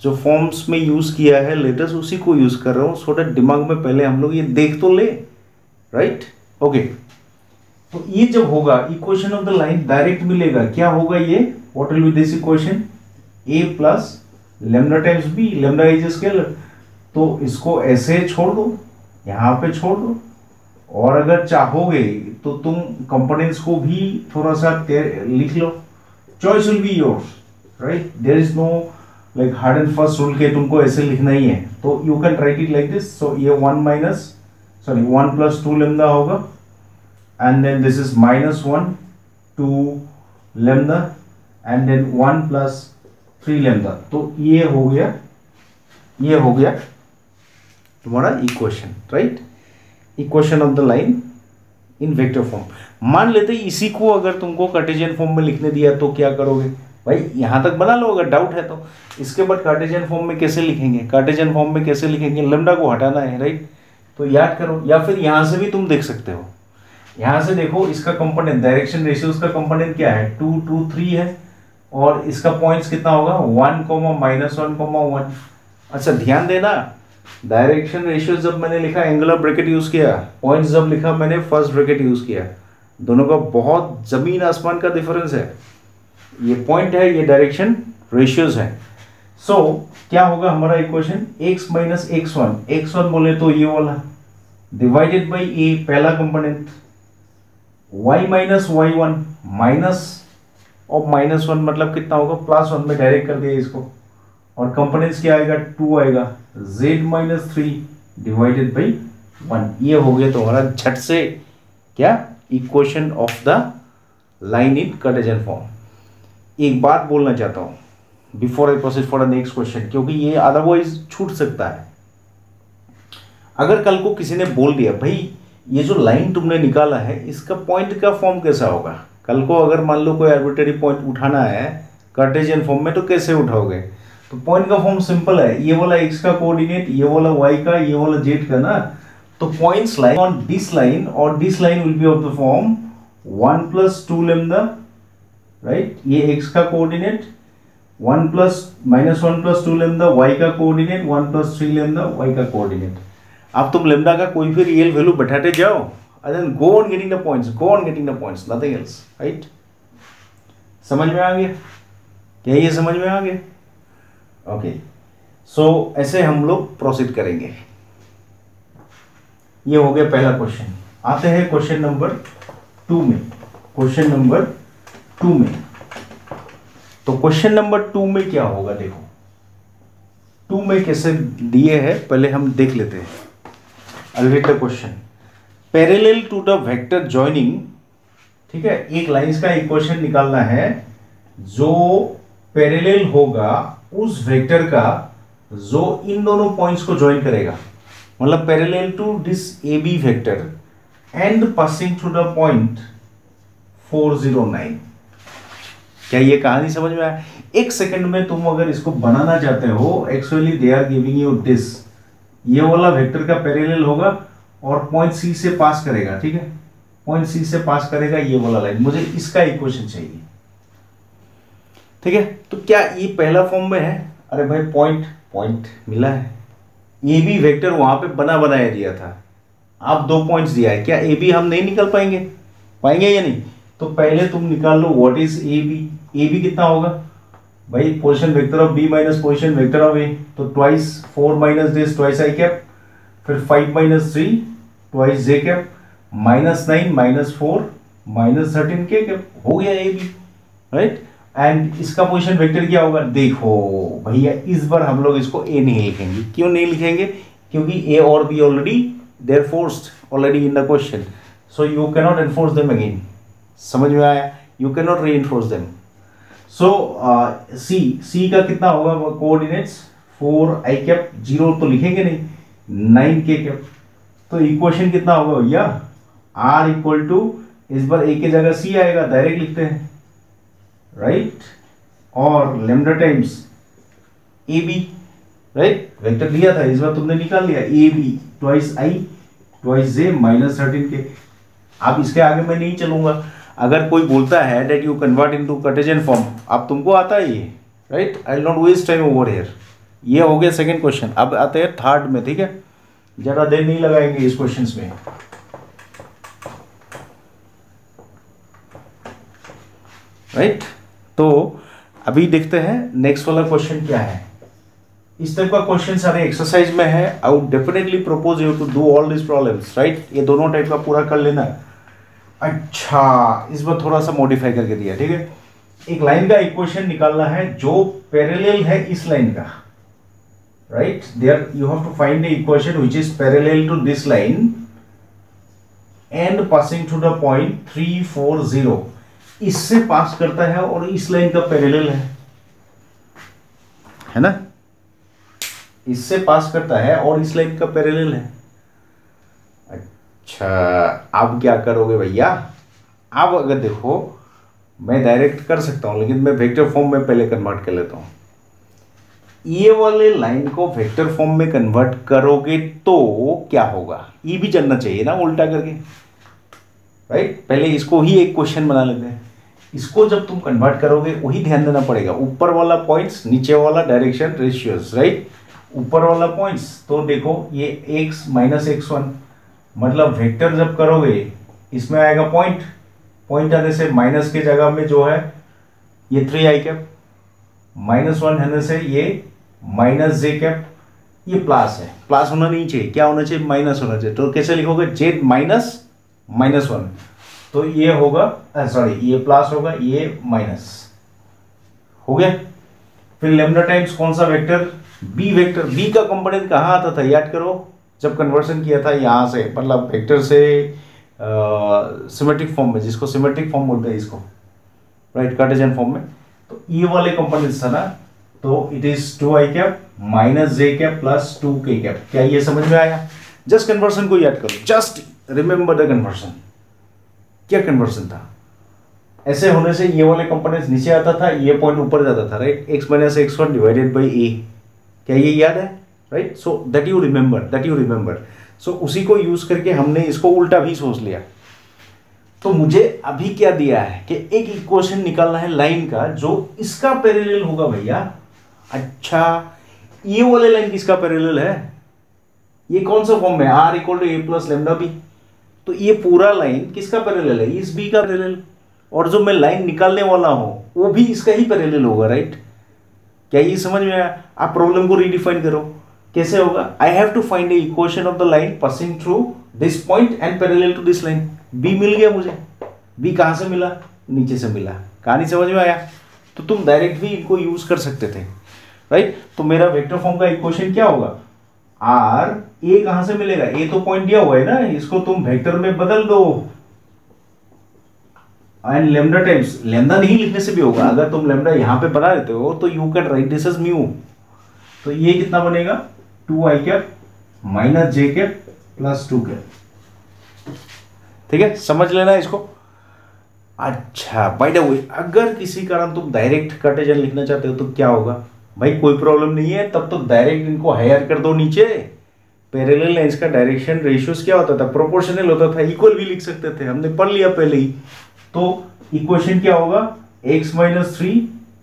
जो फॉर्म्स में यूज़ किया है लेटेस्ट उसी को यूज़ कर रहा हूँ, सो दैट दिमाग में पहले हम लोग ये देख तो ले, राइट, ओके। तो ये जब होगा, equation of the line direct मिलेगा, क्या होगा ये, what will be this equation, A plus lambda times B, lambda is a scalar, तो इसको ऐसे छोड़ दो, यहां पे छोड़ दो, और अगर चाहोगे तो तुम कंपोनेंट्स को भी थोड़ा सा लिख लो, choice will be yours, right, there is no like hard and fast rule के तुमको ऐसे लिखना ही है, तो you can write it like this. So ये 1 प्लस 2 लेमदा होगा, and then this is -1 2 lambda, and then 1 plus 3 lambda. तो ये हो गया तुम्हारा equation, right. Equation of the line in vector form. मान लेते इसी को अगर तुमको कार्टेशियन फॉर्म में लिखने दिया तो क्या करोगे भाई? यहां तक बना लो अगर डाउट है तो. इसके बाद कार्टेशियन फॉर्म में कैसे लिखेंगे? कार्टेशियन फॉर्म में कैसे लिखेंगे? लैम्डा को हटाना है, राइट. तो याद करो, या फिर यहां से भी तुम देख सकते हो. यहां से देखो, इसका कंपोनेंट डायरेक्शन रेशियोज का कंपोनेंट क्या है? 2 2 3 है, और इसका पॉइंट्स कितना होगा? 1, -1, 1. अच्छा ध्यान देना, डायरेक्शन रेशियो जब मैंने लिखा एंगुलर ब्रैकेट यूज किया, पॉइंट्स जब लिखा मैंने फर्स्ट ब्रैकेट यूज किया. दोनों का बहुत जमीन आसमान का डिफरेंस है. ये पॉइंट है, ये डायरेक्शन रेशियोज है. सो क्या होगा हमारा इक्वेशन? x माइनस x1 बोले तो ये वाला डिवाइडेड बाई a पहला component, y minus y1 minus और -1 मतलब कितना होगा? +1 में डायरेक्ट कर दिया इसको, और कंपोनेंट्स क्या आएगा? 2 आएगा. z minus 3 divided by 1. ये हो गया तो हमारा झट से क्या? Equation of the line in Cartesian form. एक बात बोलना चाहता हूं before I proceed for the next question, क्योंकि ये अदरवाइज छूट सकता है. अगर कल को किसी ने बोल दिया भाई ये जो लाइन तुमने निकाला है इसका पॉइंट का फॉर्म कैसा होगा? कल को अगर मान लो कोई आर्बिट्रेरी पॉइंट उठाना है कार्टेशियन फॉर्म में, तो कैसे उठाओगे? तो पॉइंट का फॉर्म सिंपल है, ये वाला x का कोऑर्डिनेट, ये वाला y का, ये वाला z का ना. तो points line on this line, और this line will be of the form 1 plus 2 lambda, right. ये x का कोऑर्डिनेट, -1 प्लस 2 लेमदा, y का कोऑर्डिनेट, 1 प्लस 3 लेमदा, y का कोऑर्डिनेट. अब तुम लेमडा का कोई भी रियल वैल्यू बैठाते जाओ, and then go on getting the points, nothing else, right? समझ में आ गया? क्या ये समझ में आ गया? ओके. सो ऐसे हम लोग प्रोसीड करेंगे. ये हो गया पहला क्वेश्चन. आते हैं क्वेश्चन नंबर 2 में. तो क्वेश्चन नंबर 2 में क्या होगा? देखो 2 में कैसे दिए हैं पहले हम देख लेते हैं. I'll read the question. Parallel to the vector joining, ठीक है, एक लाइंस का इक्वेशन निकालना है जो पैरेलल होगा उस वेक्टर का जो इन दोनों पॉइंट्स को ज्वाइन करेगा. मतलब parallel to this A B vector and passing through the point 409. क्या ये कहानी समझ में आया? एक सेकंड में तुम अगर इसको बनाना चाहते हो, actually they are giving you this, ये वाला वेक्टर का पैरेलल होगा और पॉइंट सी से पास करेगा, ठीक है, पॉइंट सी से पास करेगा ये वाला लाइन. मुझे इसका इक्वेशन चाहिए, ठीक है. तो क्या ये पहला फॉर्म में है? अरे भाई पॉइंट मिला है. ए बी वेक्टर वहां पे बनाया दिया था, आप 2 पॉइंट्स दिया है. क्या ए बी हम नहीं निकाल पाएंगे या नहीं? तो पहले तुम निकाल लो what is A B. A B कितना होगा भाई? Position vector of B minus position vector of A. तो twice 4 minus this twice i cap, फिर 5 माइनस 3 ट्वाइस जे कैप, -9 -4 -13 के कैप. हो गया ए बी, राइट. एंड इसका पोजीशन वेक्टर क्या होगा? देखो भैया इस बार हम लोग इसको ए नहीं लिखेंगे. क्यों नहीं लिखेंगे? क्योंकि ए और B already they're forced already in the question, so you cannot enforce them again. समझ में आया? You cannot reinforce them. So C का कितना होगा कोऑर्डिनेट्स? 4 आई कैप, 0 तो लिखेंगे नहीं, 9 के कैप. तो इक्वेशन कितना होगा भैया? आर इक्वल टू, इस बार ए की जगह सी आएगा, डायरेक्ट लिखते हैं, राइट. और lambda times A B, right. Vector दिया था, इस बार तुमने निकाल लिया A B twice i twice j -13 k. अब इसके आगे मैं नहीं चलूंगा. अगर कोई बोलता है that you convert into cartesian form, अब तुमको आता है ये, right. I will not waste time over here. ये हो गया सेकंड क्वेश्चन. अब आते हैं थर्ड में, ठीक है. ज्यादा देर नहीं लगाएंगे इस क्वेश्चंस में. राइट. तो अभी देखते हैं नेक्स्ट वाला क्वेश्चन क्या है. इस टाइप का क्वेश्चन सारे एक्सरसाइज में है. I would definitely propose you to do all this problems, right. ये दोनों टाइप का पूरा कर लेना. अच्छा, इस बार थोड़ा सा मॉडिफाई करके दिया, ठीक है. एक लाइन का इक्वेशन निकालना है जो पैरेलल है इस लाइन का, right? There you have to find the equation which is parallel to this line and passing to the point 3 4 0। इससे पास करता है और इस लाइन का पैरेलल है ना? इससे पास करता है और इस लाइन का पैरेलल है। अच्छा, अब क्या करोगे भैया? अब अगर देखो, मैं डायरेक्ट कर सकता हूं, लेकिन मैं वेक्टर फॉर्म में पहले कन्वर्ट कर लेता हूं। ये वाले लाइन को वेक्टर फॉर्म में कन्वर्ट करोगे तो क्या होगा? ये भी जानना चाहिए ना उल्टा करके, राइट? पहले इसको ही एक क्वेश्चन बना लेते हैं। इसको जब तुम कन्वर्ट करोगे वही ध्यान देना पड़ेगा, ऊपर वाला पॉइंट्स, नीचे वाला डायरेक्शन रेशियोज, राइट? ऊपर वाला पॉइंट्स तो देखो ये x माइनस x1, मतलब वेक्टर जब करोगे इसमें आएगा पॉइंट, पॉइंट आने से माइनस के जगह में जो है ये 3 आई कैप, माइनस 1 होने से ये माइनस जे कैप, ये प्लस है, प्लस होना नहीं चाहिए, क्या होना चाहिए? माइनस होना चाहिए। तो कैसे लिखोगे? जेड माइनस माइनस 1, तो ये होगा, सॉरी ये प्लस होगा, ये माइनस हो गया। फिर लेमडा टाइम्स कौन सा वेक्टर? B vector. बी का कंपोनेंट कहाँ आता था? याद करो, जब कन्वर्शन किया था यहाँ से, मतलब वेक्टर से सिमेट्रिक फॉर्म में, जिसको सिमेट्रिक फॉर्म बोलते हैं इसको, राइट? कार्टेशियन फॉर्म में। तो ये वाले कंपोनेंट्स था ना, तो it is 2 i cap minus j cap plus 2 के कैप। क्या ये समझ में आया? जस्ट कन्वर्शन को याद करो, जस्ट रिमेंबर द कन्वर्शन। क्या कन्वर्सन था? ऐसे होने से ये वाले कंपोनेंट्स नीचे आता था, ये पॉइंट ऊपर जाता था, right? x minus x1 divided by a। क्या ये याद है? Right? So that you remember, so उसी को यूज करके हमने इसको उल्टा भी सोच लिया। तो मुझे अभी क्या दिया है कि एक इक्वेशन निकालना है लाइन का जो इसका पैरेलल होगा भैया। अच्छा, ये वाले लाइन किसका पैरेलल है? ये कौन सा फॉर्म है? r equal to a plus lambda B. तो ये पूरा लाइन किसका पैरेलल है? इस बी का पैरेलल। और जो मैं लाइन निकालने वाला हूं वो भी इसका ही पैरेलल होगा, राइट? क्या ये समझ में आया? आप प्रॉब्लम को रीडिफाइन करो, कैसे होगा? I have to find the equation of the line passing through this point and parallel to this line. B मिल गया मुझे। बी कहां से मिला? नीचे से मिला। कहानी समझ में आया? तो तुम डायरेक्ट भी इनको यूज कर सकते थे, राइट? तो मेरा वेक्टर फॉर्म का इक्वेशन क्या होगा? आर, ए कहां से मिलेगा? ए तो पॉइंट दिया हुआ है ना, इसको तुम वेक्टर में बदल दो एंड लेमडा टाइम्स, लेमडा नहीं लिखने से भी होगा, अगर तुम लेमडा यहां पे बना देते हो तो you can write this as mu. तो ये कितना बनेगा? 2 i cap minus j cap plus 2 cap. ठीक है, समझ लेना इसको। अच्छा, बाय द वे, अगर किसी कारण तुम डायरेक्ट कार्टेशियन लिखना चाहते हो तो क्या होगा? भाई कोई प्रॉब्लम नहीं है, तब तो डायरेक्ट इनको हायर कर दो नीचे। पैरेलल लाइंस का डायरेक्शन रेशियोस क्या होता था? प्रोपोर्शनल होता था, इक्वल भी लिख सकते थे, हमने पढ़ लिया पहले ही। तो इक्वेशन क्या होगा? x माइनस 3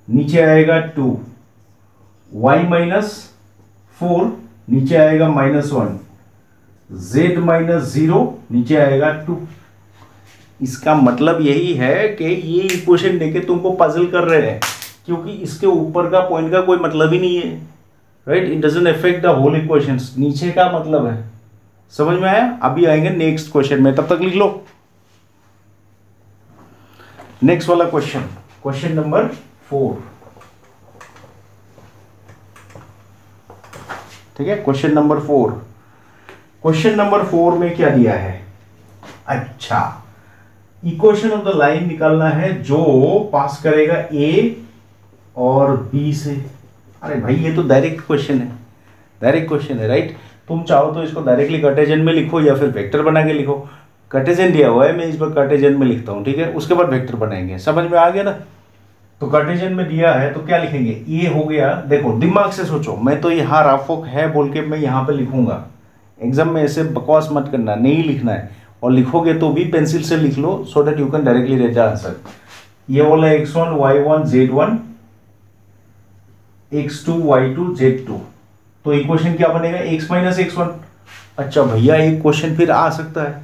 नीचे आएगा 2, y माइनस 4 नीचे आएगा -1, z माइनस 0 नीचे आएगा 2। इसका मतलब यही है कि ये इक्वेशन देके तुमको पजल कर रहे हैं, क्योंकि इसके ऊपर का पॉइंट का कोई मतलब ही नहीं है, right? It doesn't affect the whole equations, नीचे का मतलब है। समझ में आया? अभी आएंगे नेक्स्ट क्वेश्चन में, तब तक लिख लो नेक्स्ट वाला क्वेश्चन, क्वेश्चन नंबर 4। ठीक है, क्वेश्चन नंबर 4। क्वेश्चन नंबर 4 में क्या दिया है? अच्छा, इक्वेशन ऑफ द लाइन निकालना है जो पास करेगा ए और बी से। अरे भाई ये तो डायरेक्ट क्वेश्चन है, डायरेक्ट क्वेश्चन है, राइट? तुम चाहो तो इसको डायरेक्टली कार्टेशियन में लिखो या फिर वेक्टर बना के लिखो। कार्टेशियन दिया हुआ है, मैं इस बार कार्टेशियन में लिखता हूं, ठीक है? उसके बाद वेक्टर बनाएंगे। समझ में आ गया ना? तो कार्टेशियन में दिया है तो क्या लिखेंगे? ये हो गया। देखो दिमाग से सोचो, मैं तो यहाँ राफोक है बोल के मैं यहाँ पे लिखूंगा। एग्जाम में ऐसे बकवास मत करना, नहीं लिखना है, और लिखोगे तो भी पेंसिल से लिख लो, so that you can directly write the answer. ये वाला x1 y1 z1 x2 y2 z2। तो इक्वेशन क्या बनेगा? x minus x1। अच्छा भैया, एक क्वेश्चन फिर आ सकता है,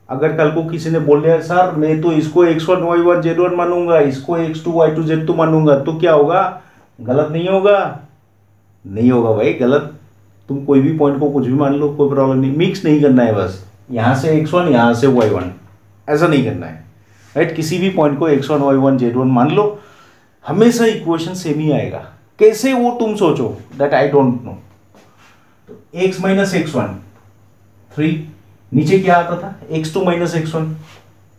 अगर कल को किसी ने बोल दिया सर मैं तो इसको x1 y1 z1 मानूंगा, इसको x2 y2 z2 मानूंगा, तो क्या होगा? गलत नहीं होगा? नहीं होगा भाई, गलत। तुम कोई भी पॉइंट को कुछ भी मान लो, कोई प्रॉब्लम नहीं, मिक्स नहीं करना है बस। यहां से x1 यहां से y1, ऐसा नहीं करना है, राइट? किसी भी पॉइंट को x1 y1 z1 मान लो, हमेशा इक्वेशन सेम ही आएगा। कैसे वो तुम सोचो, दैट आई डोंट नो। तो x माइनस एक्स वन 3, नीचे क्या आता था x2 minus x one,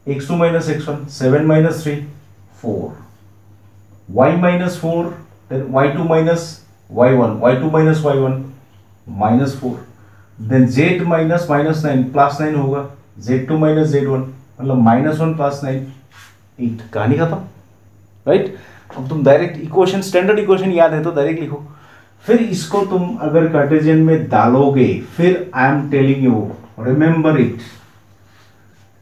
x2 minus x one 7 minus 3 4, y minus 4, then y2 minus y1, y2 minus y1 minus 4, then z minus minus 9 plus 9 होगा, z2 minus z1 मतलब minus 1 plus 9 8, कहानी खत्म, right. अब तुम डायरेक्ट इक्वेशन, स्टैंडर्ड इक्वेशन याद है तो direct लिखो। फिर इसको तुम अगर कार्टेशियन में डालोगे, फिर I am telling you, remember it,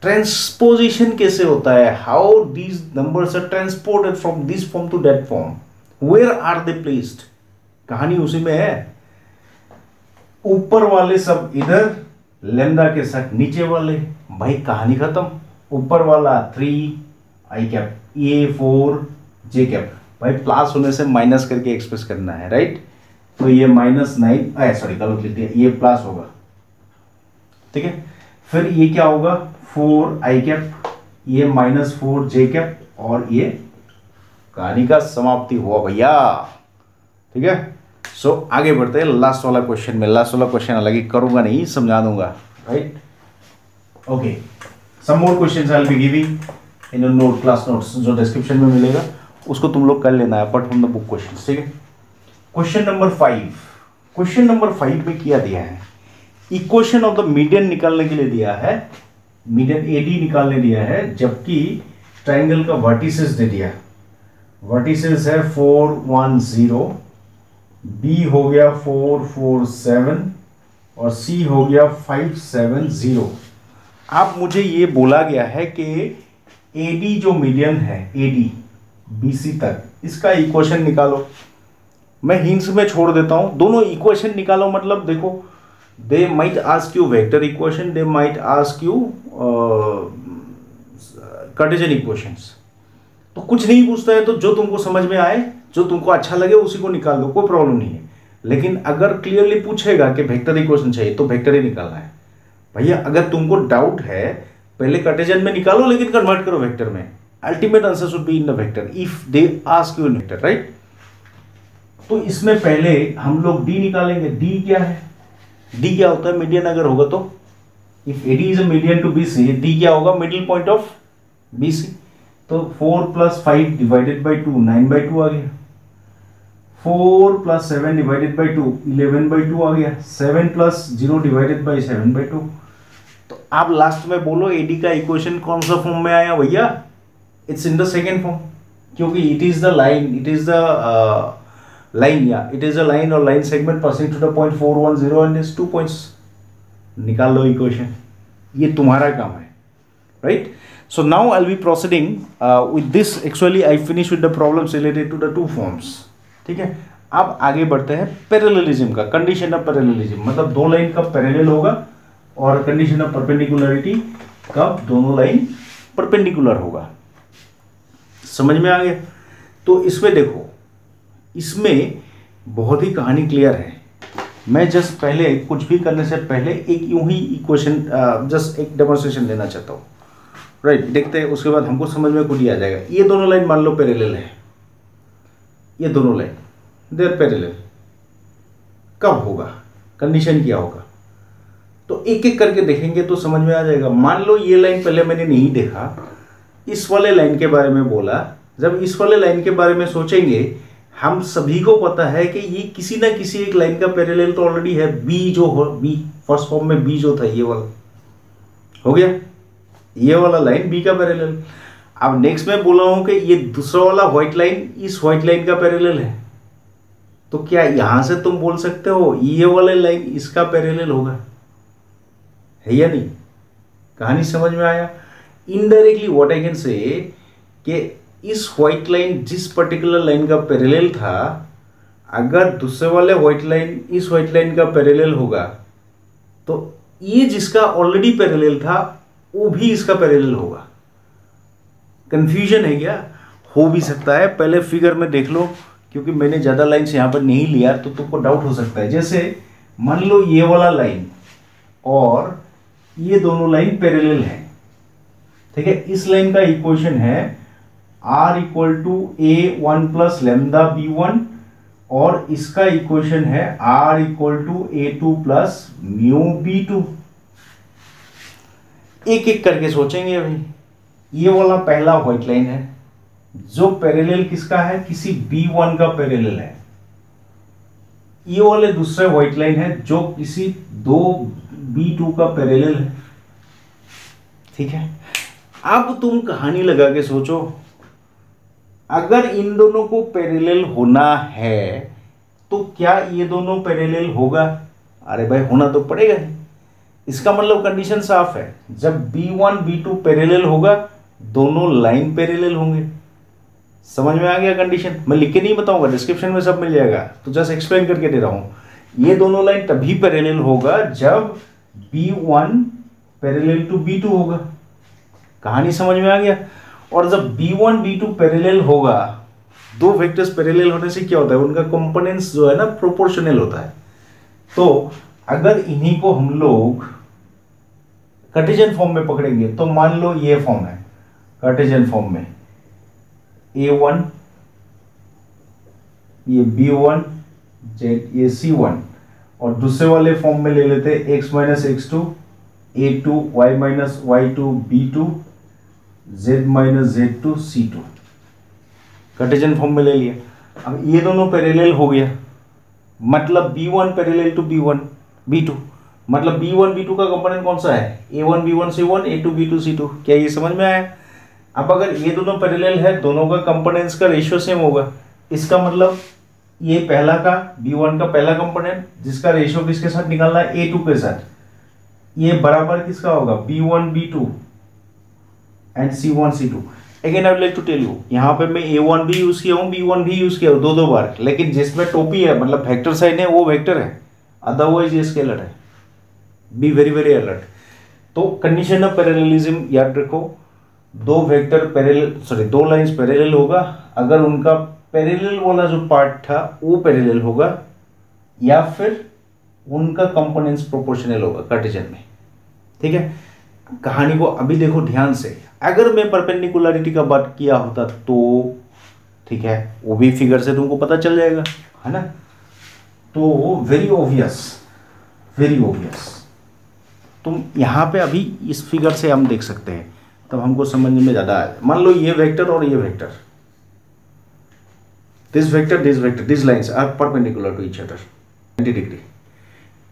transposition कैसे होता है, how these numbers are transported from this form to that form, where are they placed, कहानी उसी में है। ऊपर वाले सब इधर, लेमदा के साथ नीचे वाले, भाई कहानी खत्म। ऊपर वाला 3 आई कैप, ये 4 जे कैप, भाई प्लस होने से माइनस करके एक्सप्रेस करना है, राइट। तो ये -9, सॉरी गलत लिख दिया, ये प्लस होगा, ठीक है। फिर ये क्या होगा 4 आई कैप, ये -4 जे कैप, और ये कहानी का समाप्ति हुआ भैया, ठीक है। सो आगे बढ़ते हैं लास्ट वाला क्वेश्चन में। लास्ट वाला क्वेश्चन अलग ही करूंगा, नहीं समझा दूंगा, right. Okay, some more questions I will be giving in your note, class notes जो डिस्क्रिप्शन में मिलेगा, उसको तुम लोग कर लेना है, but from the book questions, ठीक है। क्वेश्चन नंबर 5, क्वेश्चन नंबर 5 में क्या दिया है, इक्वेशन ऑफ द मीडियन निकालने के लिए दिया है, मीडियन एडी निकालने दिया है, जबकि ट्राइंगल का वर्टिसेस दे दिया। वर्टिसेस है 4 1 0, बी हो गया 4 4 7 और सी हो गया 5 7 0। अब मुझे ये बोला गया है कि एडी जो मीडियन है, एडी बीसी तक, इसका इक्वेशन निकालो। मैं हिंट्स में छोड़ देता हूं, दोनों इक्वेशन निकालो, मतलब देखो, they might ask you vector equation, they might ask you Cartesian equations, तो कुछ नहीं पूछता है, तो जो तुमको समझ में आए, जो तुमको अच्छा लगे उसी को निकाल दो, कोई प्रॉब्लम नहीं है। लेकिन अगर क्लियरली पूछेगा कि वेक्टर इक्वेशन चाहिए तो वेक्टर ही निकालना है भैया। अगर तुमको डाउट है, पहले कार्टेशियन में निकालो, लेकिन कन्वर्ट करो वेक्टर में, ultimate answer should be in the vector if they ask you in vector, right. तो इसमें पहले हम लोग डी निकालेंगे। डी क्या है, डी क्या होता है, मीडियन अगर होगा तो, if AD is a median to BC, D क्या होगा, मिडिल पॉइंट ऑफ बीसी। तो 4 + 5 डिवाइडेड बाई 2 9/2 आ गया, 4 + 7 डिवाइडेड बाई 2 11/2 आ गया, 7 + 0 डिवाइडेड बाई 7/2। तो आप लास्ट में बोलो एडी का इक्वेशन कौन सा फॉर्म में आया भैया, it's in the second form, क्योंकि it is the line, it is the line, या इट इज अ लाइन और line segment passing to the point 4 1 0 and is 2 points. निकाल लो इक्वेशन, ये तुम्हारा काम है, right. So now I'll be proceeding with this. Actually I finished with the problems related to the two forms, ठीक है। अब आगे बढ़ते हैं पैरेललिज्म का, कंडीशन ऑफ पैरेललिज्म, मतलब दो लाइन कब पैरेलल होगा, और कंडीशन ऑफ परपेंडिकुलरिटी कब दोनों लाइन परपेंडिकुलर होगा। समझ में आ गया। तो इसमें देखो, इसमें बहुत ही कहानी क्लियर है। मैं जस्ट पहले कुछ भी करने से पहले एक यूं ही इक्वेशन, जस्ट एक डेमोन्स्ट्रेशन देना चाहता हूँ, राइट। देखते हैं, उसके बाद हमको समझ में खुद ही आ जाएगा। ये दोनों लाइन मान लो पैरेलल है, ये दोनों लाइन दे आर पैरेलल, कब होगा, कंडीशन क्या होगा, तो एक एक करके देखेंगे तो समझ में आ जाएगा। मान लो ये लाइन पहले मैंने नहीं देखा, इस वाले लाइन के बारे में बोला। जब इस वाले लाइन के बारे में सोचेंगे, हम सभी को पता है कि ये किसी ना किसी एक लाइन का पैरेलल तो ऑलरेडी है, बी जो हो, बी फर्स्ट फॉर्म में बी जो था ये वाला हो गया, ये वाला लाइन बी का पैरेलल। अब नेक्स्ट में बोला हूं कि ये दूसरा वाला व्हाइट लाइन इस व्हाइट लाइन का पैरेलल है, तो क्या यहां से तुम बोल सकते हो ये वाला लाइन इसका पैरेलल होगा, है या नहीं। कहानी समझ में आया। Indirectly what I can say कि इस व्हाइट लाइन जिस पर्टिकुलर लाइन का पैरेलल था, अगर दूसरे वाले व्हाइट लाइन इस व्हाइट लाइन का पैरेलल होगा, तो ये जिसका ऑलरेडी पैरेलल था वो भी इसका पैरेलल होगा। कंफ्यूजन है क्या, हो भी सकता है। पहले फिगर में देख लो, क्योंकि मैंने ज्यादा लाइन्स यहां पर नहीं लिया तो तुमको डाउट हो सकता है। जैसे मान लो ये वाला लाइन और ये दोनों लाइन पैरेलल है, ठीक है। इस लाइन का इक्वेशन है r equal to a1 plus lambda b1, और इसका इक्वेशन है r equal to a2 plus mu b2। एक एक करके सोचेंगे भाई। ये वाला पहला व्हाइट लाइन है जो पैरेलल किसका है, किसी b1 का पैरेलल है। ये वाले दूसरे व्हाइट लाइन है जो किसी दो b2 का पैरेलल है। ठीक है, अब तुम कहानी लगा के सोचो, अगर इन दोनों को पैरेलल होना है तो क्या ये दोनों पैरेलल होगा? अरे भाई होना तो पड़ेगा ही। इसका मतलब कंडीशन साफ है, जब b1 b2 पैरेलल होगा दोनों लाइन पैरेलल होंगे। समझ में आ गया कंडीशन? मैं लिख के नहीं बताऊंगा, डिस्क्रिप्शन में सब मिल जाएगा, तो जस्ट एक्सप्लेन करके दे रहा हूं। ये दोनों लाइन तभी पैरेलल होगा जब b1 पैरेलल टू b2 होगा। कहानी समझ में आ गया? और जब b1 b2 पैरेलल होगा, दो वेक्टर्स पैरेलल होने से क्या होता है, उनका कंपोनेंट्स जो है ना प्रोपोर्शनल होता है। तो अगर इन्हीं को हम लोग कार्टेशियन फॉर्म में पकड़ेंगे तो मान लो ये फॉर्म है कार्टेशियन फॉर्म में, a1 ये b1 ये c1, और दूसरे वाले फॉर्म में ले लेते x minus x2 a2 y minus y2 b2 z minus z2 c2, Cartesian form में ले लिया। अब ये दोनों पैरेलल हो गया, मतलब b1 parallel to b1 b2, मतलब b1 b2 का कंपोनेंट कौन सा है, a1 b1 c1 a2 b2 c2। क्या ये समझ में आया? अब अगर ये दोनों पैरेलल है, दोनों का कंपोनेंट्स का रेशियो सेम होगा, इसका मतलब ये पहला का b1 का पहला कंपोनेंट जिसका रेशियो किसके साथ निकालना है, a2 के साथ, ये बराबर किसका होगा, b1 b2 and c1 c2। Again I would like to tell you, यहाँ पे मैं a1 भी यूज किया हूँ b1 भी यूज किया हूँ दो बार, लेकिन जिसमें टोपी है मतलब वेक्टर साइन है वो वेक्टर है, अदरवाइज ये स्केलर है। Be very very alert. तो कंडीशन ऑफ पैरेललिज्म याद रखो, दो वेक्टर पैरेलल दो लाइंस पैरेलल होगा अगर उनका पैरेलल वाला जो पार्ट था वो पैरेलल होगा, या फिर उनका कंपोनेंट्स प्रोपोर्शनल होगा कार्टेशियन में। ठीक है, कहानी को अभी देखो ध्यान से। अगर मैं परपेंडिकुलरिटी का बात किया होता तो ठीक है, वो भी फिगर से तुमको पता चल जाएगा, है ना। तो वेरी ऑब्वियस तुम यहाँ पे अभी इस फिगर से हम देख सकते हैं, तब हमको समझने में ज़्यादा आए। मान लो ये वेक्टर और ये vector, this vector this lines are perpendicular to each other 90 degree.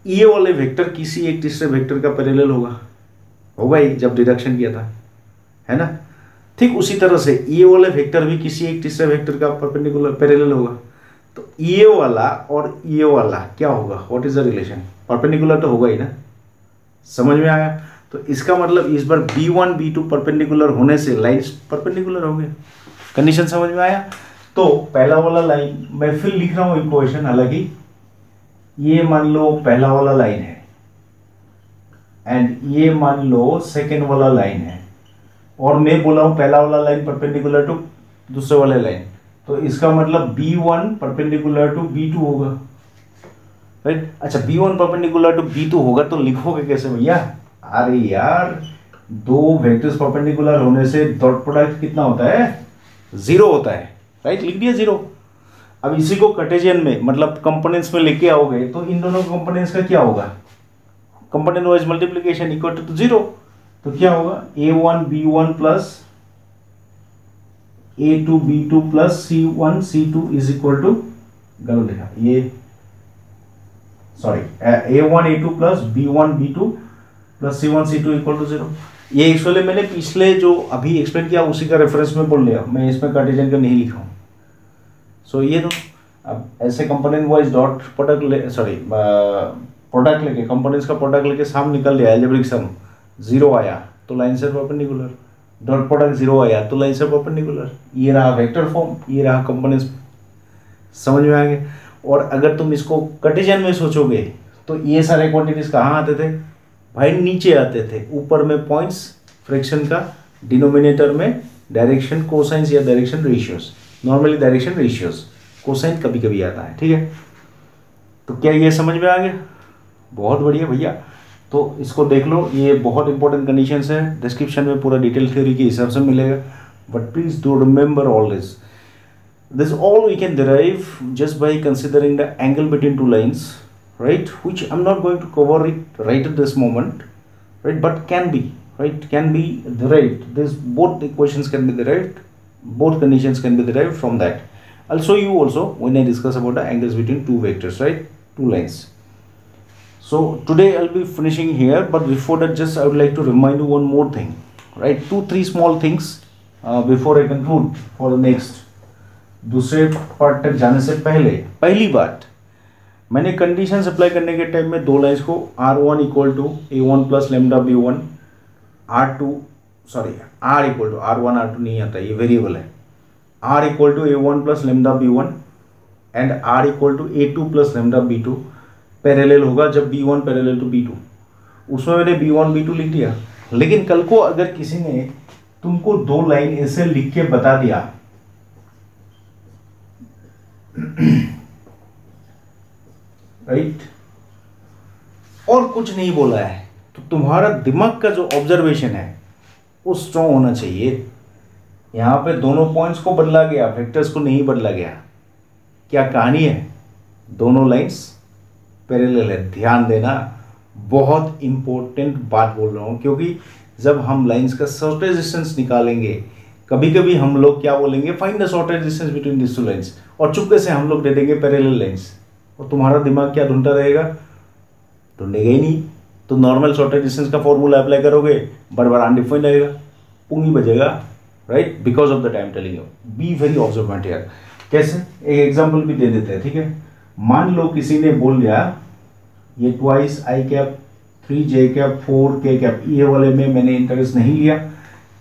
ये वाले वेक्टर किसी एक तीसरे वेक्टर का पैरेलल होगा ही, जब डिडक्शन किया था, है ना। ठीक उसी तरह से ये वाले वेक्टर भी किसी एक तीसरे वेक्टर का परपेंडिकुलर पैरेलल होगा। तो ये वाला और ये वाला क्या होगा, what is the relation, perpendicular तो होगा ही ना। समझ में आया? तो इसका मतलब इस बार b1 b2 परपेंडिकुलर होने से लाइंस परपेंडिकुलर हो गए। कंडीशन समझ में आया? तो पहला वाला लाइन मैं फिर लिख रहा हूं इक्वेशन, हालांकि ये मान लो पहला वाला लाइन है एंड ये मान लो सेकेंड वाला लाइन है, और मैं बोला हूं पहला वाला लाइन परपेंडिकुलर टू दूसरे वाले लाइन, तो इसका मतलब b1 परपेंडिकुलर टू b2 होगा, राइट। अच्छा, b1 परपेंडिकुलर टू b2 होगा तो लिखोगे कैसे भैया? अरे यार, दो वेक्टर्स परपेंडिकुलर होने से डॉट प्रोडक्ट कितना होता है, 0 होता है, राइट। लिख दिया 0। अब इसी को कार्टेशियन में मतलब कंपोनेंट्स में लेके आओगे तो इन दोनों कंपोनेंट्स का क्या होगा, component wise multiplication equal to 0। तो क्या होगा, a1 b1 plus a2 b2 plus c1 c2 is equal to, गलत लिखा ये, sorry, a1 a2 plus b1 b2 plus c1 c2 equal to 0। ये एक्चुअली मैंने पिछले जो अभी एक्सप्लेन किया उसी का रेफरेंस में बोल लिया, मैं इसमें कार्टेशियन का नहीं लिखा हूँ। सो ये दो, अब ऐसे component wise dot product product लेके कंपोनेंट्स का प्रोडक्ट लेके सम निकल लिया, अलजेब्रिक सम 0 आया तो लाइन से परपेंडिकुलर, डॉट प्रोडक्ट 0 आया तो लाइन से परपेंडिकुलर। ये रहा वेक्टर फॉर्म, ये रहा कंपोनेंट्स। समझ में आ गया? और अगर तुम इसको कार्टेशियन में सोचोगे तो ये सारे क्वांटिटीज कहाँ आते थे भाई, नीचे आते थे, ऊपर में पॉइंट्स फ्रैक्शन का, डिनोमिनेटर में डायरेक्शन कोसाइंस या direction ratios, normally direction ratios, cosine कभी कभी आता है। ठीक है, तो क्या ये समझ में आ गया? बहुत बढ़िया भैया। तो इसको देख लो, ये बहुत इंपॉर्टेंट कंडीशंस है, डिस्क्रिप्शन में पूरा डिटेल थ्योरी के हिसाब से मिलेगा। but please do remember all this. This all we can derive just by considering the angle between two lines, right, which I'm not going to cover it right at this moment, right, but can be, right, can be derived. This both equations can be derived, both conditions can be derived from that. I'll show you also when I discuss about the angles between two vectors, right, two lines. So today I'll be finishing here, but before that just I would like to remind you one more thing, right, 2-3 small things before I conclude for the next. दूसरे part तक जाने से पहले पहली बात, मैंने condition apply करने के टाइम में दो लाइन्स को R1 equal to A1 plus lambda B1, R2 sorry R equal to R1 R2 नहीं आता, ये वेरिएबल है, R equal to A1 plus lambda B1 and R equal to A2 plus lambda B2 parallel होगा जब B1 parallel to B2, उसमें मैंने B1 B2 लिख दिया। लेकिन कल को अगर किसी ने तुमको दो लाइन ऐसे लिख के बता दिया राइट और कुछ नहीं बोला है, तो तुम्हारा दिमाग का जो ऑब्जर्वेशन है वो स्ट्रॉन्ग होना चाहिए। यहाँ पे दोनों पॉइंट्स को बदला गया, वेक्टर्स को नहीं बदला गया। क्या कहानी है? दोनों लाइंस पैरेलल है। ध्यान देना, बहुत इंपॉर्टेंट बात बोल रहा हूँ, क्योंकि जब हम लाइंस का शॉर्टेज डिस्टेंस निकालेंगे, कभी कभी हम लोग क्या बोलेंगे, find the shortage distance between this two lines, और चुपके से हम लोग दे देंगे पैरेलल लाइंस, और तुम्हारा दिमाग क्या ढूंढता रहेगा? ढूंढेगा ही नहीं। तो नॉर्मल शॉर्टेज डिस्टेंस का फॉर्मूला अप्लाई करोगे, बार बार अनडिफाइंड आएगा, पुंगी बजेगा, right, because of the time telling you. Be very observant यार। कैसे? एक एग्जाम्पल भी दे देते हैं, ठीक है। मान लो किसी ने बोल दिया ये twice i cap 3 J cap 4 के कैप, ये वाले में मैंने इंटरेस्ट नहीं लिया,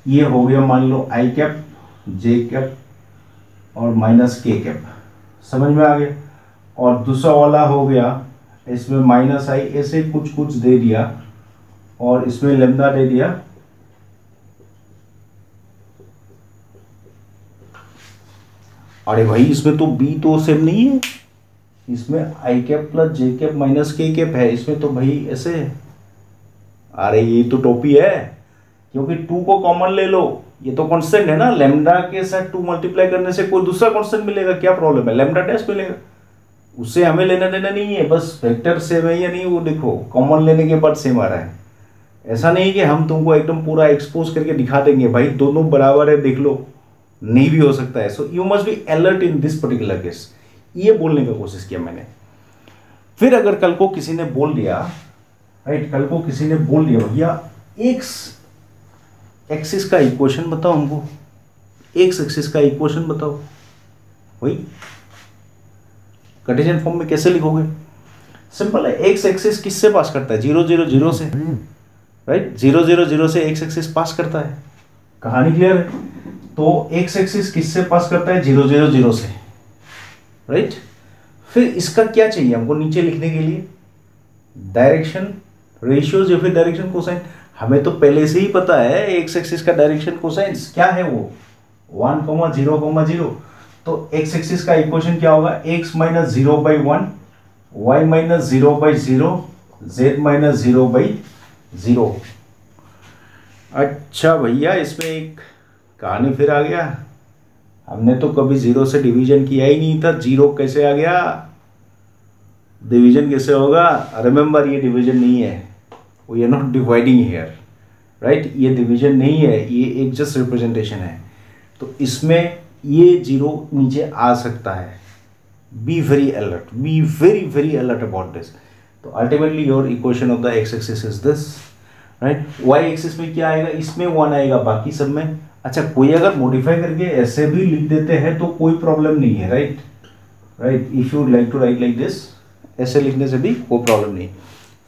ये हो गया मान लो आई कैप जे कैप और माइनस के कैप, समझ में आ गया। और दूसरा वाला हो गया इसमें माइनस आई, ऐसे कुछ कुछ दे दिया, और इसमें लेमडा दे दिया, अरे भाई इसमें तो बी तो सेम नहीं है, इसमें आई कैप प्लस जे कैप माइनस के कैप है, इसमें तो भाई ऐसे, अरे ये तो टोपी है, क्योंकि 2 को कॉमन ले लो, ये तो कांस्टेंट है ना, लेमडा के साथ 2 मल्टीप्लाई करने से कोई दूसरा कांस्टेंट मिलेगा, क्या प्रॉब्लम है? लेमडा डैश मिलेगा, उससे हमें लेना देना नहीं है, बस वेक्टर सेम है या नहीं वो देखो, कॉमन लेने के बाद सेम आ रहा है। ऐसा नहीं कि हम तुमको एकदम पूरा एक्सपोज करके दिखा देंगे भाई दोनों बराबर है देख लो, नहीं भी हो सकता है। So you must be alert in this particular case, ये बोलने का कोशिश किया मैंने। फिर अगर कल को किसी ने बोल दिया, राइट, कल को किसी ने बोल दिया भैया एक्स एक्सिस का इक्वेशन बताओ हमको, एक्स एक्सिस का इक्वेशन बताओ, वही कार्टेशियन फॉर्म में कैसे लिखोगे? सिंपल है, एक्स एक्सिस किससे पास करता है? 0 0 0 से, राइट, 0 0 0 से एक्स एक्सिस पास करता है। कहानी क्लियर है? तो एक्स एक्सिस किससे पास करता है? 0 0 0 से, राइट। फिर इसका क्या चाहिए हमको नीचे लिखने के लिए? डायरेक्शन रेशियोज या फिर डायरेक्शन कोसाइन। हमें तो पहले से ही पता है एक्स एक्सिस का डायरेक्शन कोसाइंस क्या है, वो 1, 0, 0। तो एक्स एक्सिस का इक्वेशन क्या होगा? x minus 0 by 1, y minus 0 by 0, z minus 0 by 0। अच्छा भैया, इसमें एक कहानी फिर आ गया, हमने तो कभी 0 से डिवीजन किया ही नहीं था, 0 कैसे आ गया? डिवीजन कैसे होगा? रिमेंबर ये डिवीजन नहीं है, we are not dividing here, right, ये डिवीजन नहीं है, ये एक जस्ट रिप्रेजेंटेशन है। तो इसमें ये 0 नीचे आ सकता है। Be very alert, be very very alert about this. तो ultimately your equation of the x axis is this, right. Y axis में क्या आएगा? इसमें 1 आएगा, बाकी सब में। अच्छा, कोई अगर मॉडिफाई करके ऐसे भी लिख देते हैं तो कोई प्रॉब्लम नहीं है, right, right. If you like to write like this, ऐसे लिखने से भी कोई प्रॉब्लम नहीं।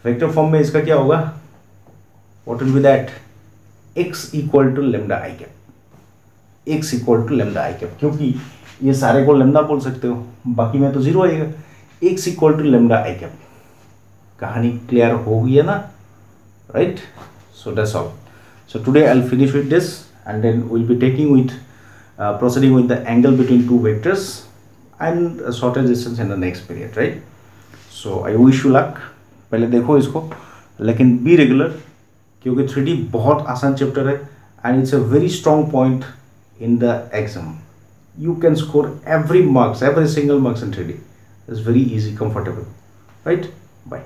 वेक्टर फॉर्म में इसका क्या होगा? What will be that? x equal to lambda I cap, x equal to lambda I cap, क्योंकि ये सारे को लेमडा बोल सकते हो, बाकी में तो 0 आएगा। x equal to lambda I cap. कहानी क्लियर हो गई है ना, right. So that's all. So today I will finish with this and then we'll be taking with proceeding with the angle between two vectors and shortest distance in the next period, right? So I wish you luck। पहले देखो इसको, लेकिन be regular, क्योंकि 3D बहुत आसान chapter है and it's a very strong point in the exam. You can score every single marks in 3D. It's very easy, comfortable, right? Bye.